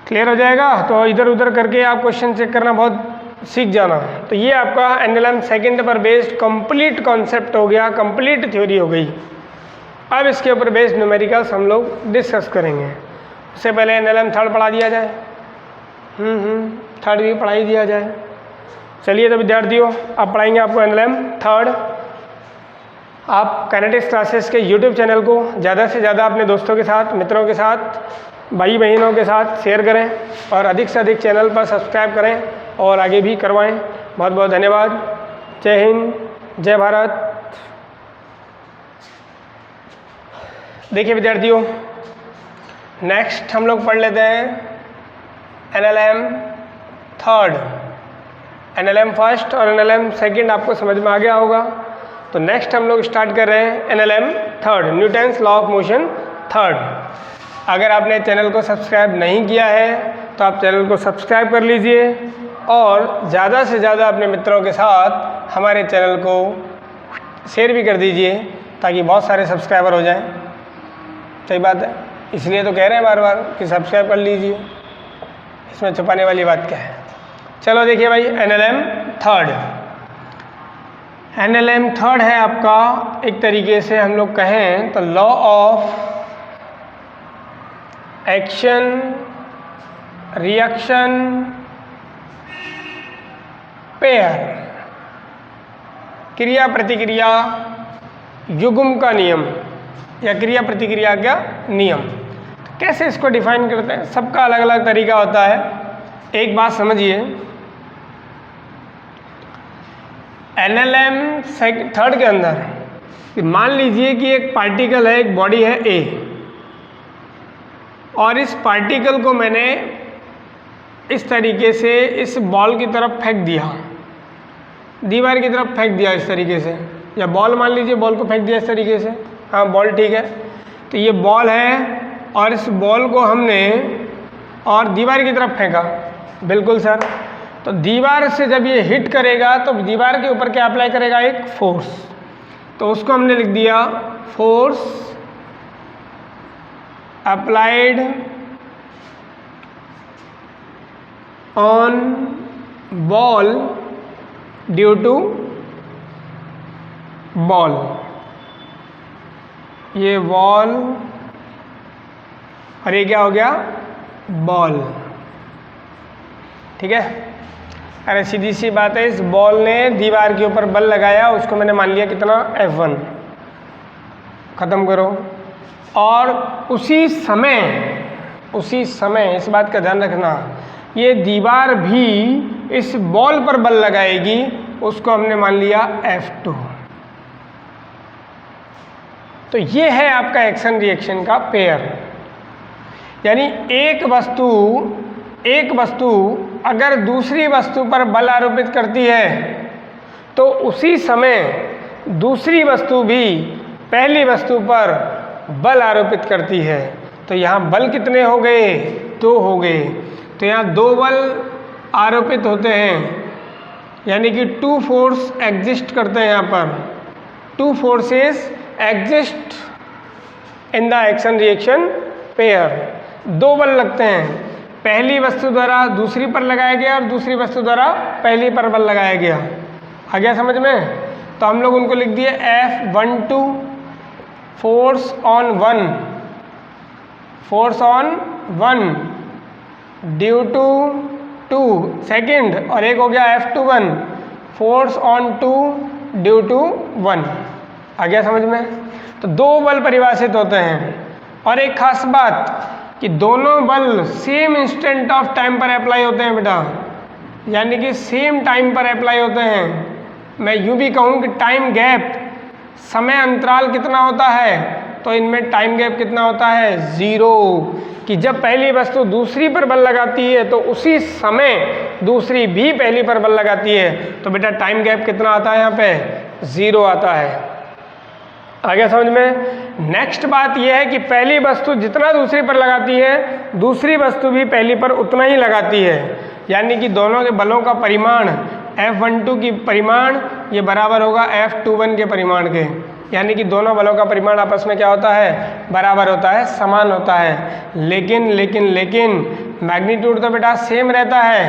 क्लियर हो जाएगा, तो इधर उधर करके आप क्वेश्चन चेक करना बहुत सीख जाना। तो ये आपका एनएलएम सेकंड पर बेस्ड कंप्लीट कॉन्सेप्ट हो गया, कंप्लीट थ्योरी हो गई। अब इसके ऊपर बेस्ड न्यूमेरिकल्स हम लोग डिस्कस करेंगे। उससे पहले एनएलएम थर्ड पढ़ा दिया जाए, थर्ड भी पढ़ाई दिया जाए। चलिए तो विद्यार्थियों, अब पढ़ाएंगे आपको एनएलएम थर्ड। आप काइनेटिक्स क्लासेस के यूट्यूब चैनल को ज़्यादा से ज़्यादा अपने दोस्तों के साथ, मित्रों के साथ, भाई बहनों के साथ शेयर करें और अधिक से अधिक चैनल पर सब्सक्राइब करें और आगे भी करवाएं। बहुत बहुत धन्यवाद। जय हिंद, जय भारत। देखिए विद्यार्थियों, नेक्स्ट हम लोग पढ़ लेते हैं एनएलएम थर्ड। एनएलएम फर्स्ट और एनएलएम सेकंड आपको समझ में आ गया होगा। तो नेक्स्ट हम लोग स्टार्ट कर रहे हैं NLM third, Newton's law of motion third. अगर आपने चैनल को सब्सक्राइब नहीं किया है तो आप चैनल को सब्सक्राइब कर लीजिए और ज़्यादा से ज़्यादा अपने मित्रों के साथ हमारे चैनल को शेयर भी कर दीजिए ताकि बहुत सारे सब्सक्राइबर हो जाएं। सही बात है, इसलिए तो कह रहे हैं बार बार कि सब्सक्राइब कर लीजिए, इसमें छुपाने वाली बात क्या है। चलो देखिए भाई, एनएलएम थर्ड। एनएलएम थर्ड है आपका एक तरीके से हम लोग कहें तो law of action reaction pair, क्रिया प्रतिक्रिया युग्म का नियम या क्रिया प्रतिक्रिया का नियम। तो कैसे इसको डिफाइन करते हैं, सबका अलग अलग तरीका होता है। एक बात समझिए, एनएलएम थर्ड के अंदर मान लीजिए कि एक पार्टिकल है, एक बॉडी है ए, और इस पार्टिकल को मैंने इस तरीके से इस बॉल की तरफ फेंक दिया, दीवार की तरफ फेंक दिया इस तरीके से, या बॉल मान लीजिए, बॉल को फेंक दिया इस तरीके से। हाँ बॉल ठीक है, तो ये बॉल है और इस बॉल को हमने और दीवार की तरफ फेंका। बिल्कुल सर, तो दीवार से जब ये हिट करेगा तो दीवार के ऊपर क्या अप्लाई करेगा, एक फोर्स। तो उसको हमने लिख दिया force applied on ball due to ball. ये बॉल और ये क्या हो गया, बॉल। ठीक है, अरे सीधी सी बात है, इस बॉल ने दीवार के ऊपर बल लगाया, उसको मैंने मान लिया कितना F1, ख़त्म करो। और उसी समय इस बात का ध्यान रखना, ये दीवार भी इस बॉल पर बल लगाएगी, उसको हमने मान लिया F2। तो ये है आपका एक्शन रिएक्शन का पेयर। यानी एक वस्तु अगर दूसरी वस्तु पर बल आरोपित करती है तो उसी समय दूसरी वस्तु भी पहली वस्तु पर बल आरोपित करती है। तो यहाँ बल कितने हो गए? 2 हो गए। तो यहाँ 2 बल आरोपित होते हैं, यानी कि 2 फोर्स एग्जिस्ट करते हैं। यहाँ पर 2 forces exist in the action reaction pair. 2 बल लगते हैं, पहली वस्तु द्वारा दूसरी पर लगाया गया और दूसरी वस्तु द्वारा पहली पर बल लगाया गया। आ गया समझ में? तो हम लोग उनको लिख दिए F12 force on 1 due to 2 second, और एक हो गया F21 force on 2 due to 1। आ गया समझ में? तो 2 बल परिभाषित होते हैं। और एक खास बात कि दोनों बल सेम इंस्टेंट ऑफ टाइम पर अप्लाई होते हैं बेटा, यानी कि सेम टाइम पर अप्लाई होते हैं। मैं यूँ भी कहूँ कि टाइम गैप, समय अंतराल कितना होता है, तो इनमें टाइम गैप कितना होता है? 0। कि जब पहली वस्तु दूसरी पर बल लगाती है तो उसी समय दूसरी भी पहली पर बल लगाती है, तो बेटा टाइम गैप कितना आता है? यहाँ पे 0 आता है। आ गया समझ में? नेक्स्ट बात यह है कि पहली वस्तु जितना दूसरी पर लगाती है, दूसरी वस्तु भी पहली पर उतना ही लगाती है। यानी कि दोनों के बलों का परिमाण, F12 की परिमाण ये बराबर होगा F21 के परिमाण के। यानी कि दोनों बलों का परिमाण आपस में क्या होता है? बराबर होता है, समान होता है। लेकिन मैग्नीट्यूड तो बेटा सेम रहता है,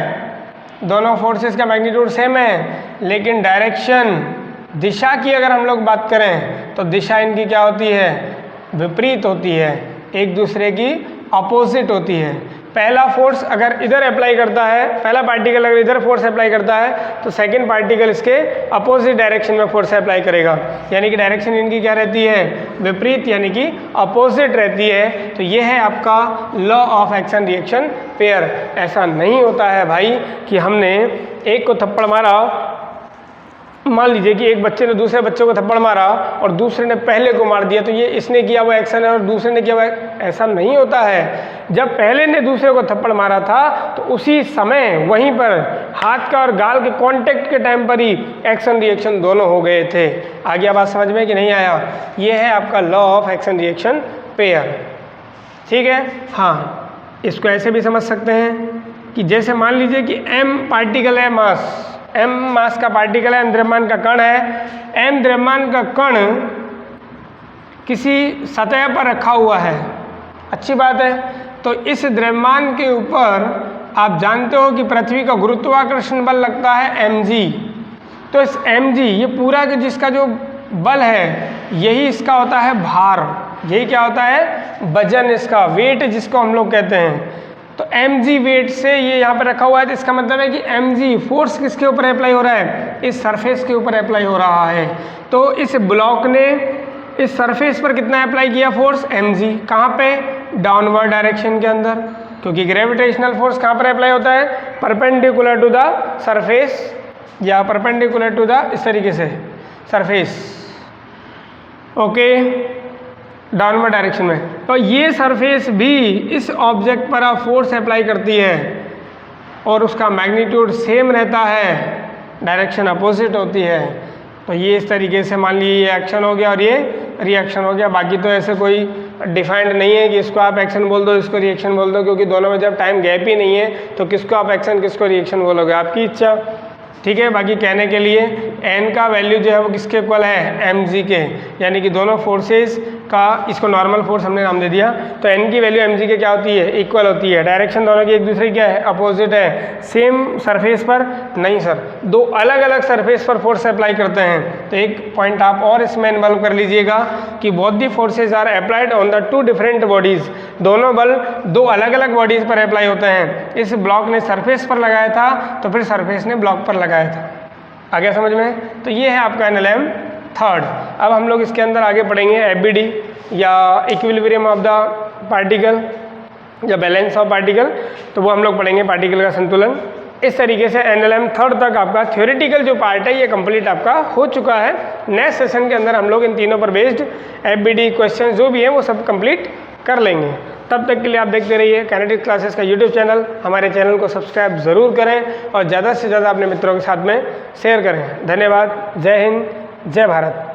दोनों फोर्सेस का मैग्नीट्यूड सेम है, लेकिन डायरेक्शन, दिशा की अगर हम लोग बात करें तो दिशा इनकी क्या होती है? विपरीत होती है, एक दूसरे की अपोजिट होती है। पहला फोर्स अगर इधर अप्लाई करता है, पहला पार्टिकल अगर इधर फोर्स अप्लाई करता है तो सेकंड पार्टिकल इसके अपोजिट डायरेक्शन में फोर्स अप्लाई करेगा। यानी कि डायरेक्शन इनकी क्या रहती है? विपरीत, यानी कि अपोजिट रहती है। तो ये है आपका law of action reaction pair. ऐसा नहीं होता है भाई कि हमने एक को थप्पड़ मारा, मान लीजिए कि एक बच्चे ने दूसरे बच्चे को थप्पड़ मारा और दूसरे ने पहले को मार दिया, तो ये इसने किया हुआ एक्शन है और दूसरे ने किया हुआ, ऐसा नहीं होता है। जब पहले ने दूसरे को थप्पड़ मारा था तो उसी समय वहीं पर हाथ का और गाल के कांटेक्ट के टाइम पर ही एक्शन रिएक्शन दोनों हो गए थे। आ गया बात समझ में कि नहीं आया? ये है आपका law of action reaction pair. ठीक है? हाँ, इसको ऐसे भी समझ सकते हैं कि जैसे मान लीजिए कि m पार्टिकल है, m मास का पार्टिकल है, m द्रव्यमान का कण है। m द्रव्यमान का कण किसी सतह पर रखा हुआ है, अच्छी बात है। तो इस द्रव्यमान के ऊपर आप जानते हो कि पृथ्वी का गुरुत्वाकर्षण बल लगता है mg। तो इस mg, ये पूरा का जिसका जो बल है, यही इसका होता है भार, यही क्या होता है? वजन, इसका वेट जिसको हम लोग कहते हैं। तो mg वेट से ये यहाँ पर रखा हुआ है, तो इसका मतलब है कि mg फोर्स किसके ऊपर अप्लाई हो रहा है? इस सरफेस के ऊपर अप्लाई हो रहा है। तो इस ब्लॉक ने इस सरफेस पर कितना अप्लाई किया फोर्स? mg। कहाँ पे? डाउनवर्ड डायरेक्शन के अंदर, क्योंकि ग्रेविटेशनल फोर्स कहाँ पर अप्लाई होता है? परपेंडिकुलर टू द सरफेस, या परपेंडिकुलर टू द, इस तरीके से सरफेस, ओके, डाउनवर्ड डायरेक्शन में। तो ये सरफेस भी इस ऑब्जेक्ट पर फोर्स अप्लाई करती है और उसका मैग्नीट्यूड सेम रहता है, डायरेक्शन अपोजिट होती है। तो ये इस तरीके से मान लीजिए ये एक्शन हो गया और ये रिएक्शन हो गया। बाकी तो ऐसे कोई डिफाइंड नहीं है कि इसको आप एक्शन बोल दो, इसको रिएक्शन बोल दो, क्योंकि दोनों में जब टाइम गैप ही नहीं है तो किसको आप एक्शन किसको रिएक्शन बोलोगे, आपकी इच्छा। ठीक है। बाकी कहने के लिए n का वैल्यू जो है वो किसके इक्वल है, mg के, यानी कि दोनों फोर्सेस का, इसको नॉर्मल फोर्स हमने नाम दे दिया, तो n की वैल्यू mg के क्या होती है, इक्वल होती है। डायरेक्शन दोनों की एक दूसरे की क्या है, अपोजिट है। सेम सरफेस पर नहीं सर, दो अलग अलग सरफेस पर फोर्स अप्लाई करते हैं। तो एक पॉइंट आप और इसमें इन्वॉल्व कर लीजिएगा कि both the forces are applied on the two different bodies, दोनों बल दो अलग अलग बॉडीज पर अप्लाई होते हैं। इस ब्लॉक ने सरफेस पर लगाया था तो फिर सरफेस ने ब्लॉक पर लगाया था। आ गया समझ में? तो ये है आपका NLM थर्ड। अब हम लोग इसके अंदर आगे पढ़ेंगे FBD या इक्विलिब्रियम ऑफ द पार्टिकल या बैलेंस ऑफ पार्टिकल, तो वो हम लोग पढ़ेंगे, पार्टिकल का संतुलन। इस तरीके से NLM थर्ड तक आपका थ्योरेटिकल जो पार्ट है ये कंप्लीट आपका हो चुका है। नेक्स्ट सेशन के अंदर हम लोग इन तीनों पर बेस्ड FBD क्वेश्चन जो भी है वो सब कंप्लीट कर लेंगे। तब तक के लिए आप देखते रहिए काइनेटिक्स क्लासेस का यूट्यूब चैनल। हमारे चैनल को सब्सक्राइब ज़रूर करें और ज़्यादा से ज़्यादा अपने मित्रों के साथ में शेयर करें। धन्यवाद। जय हिंद, जय भारत।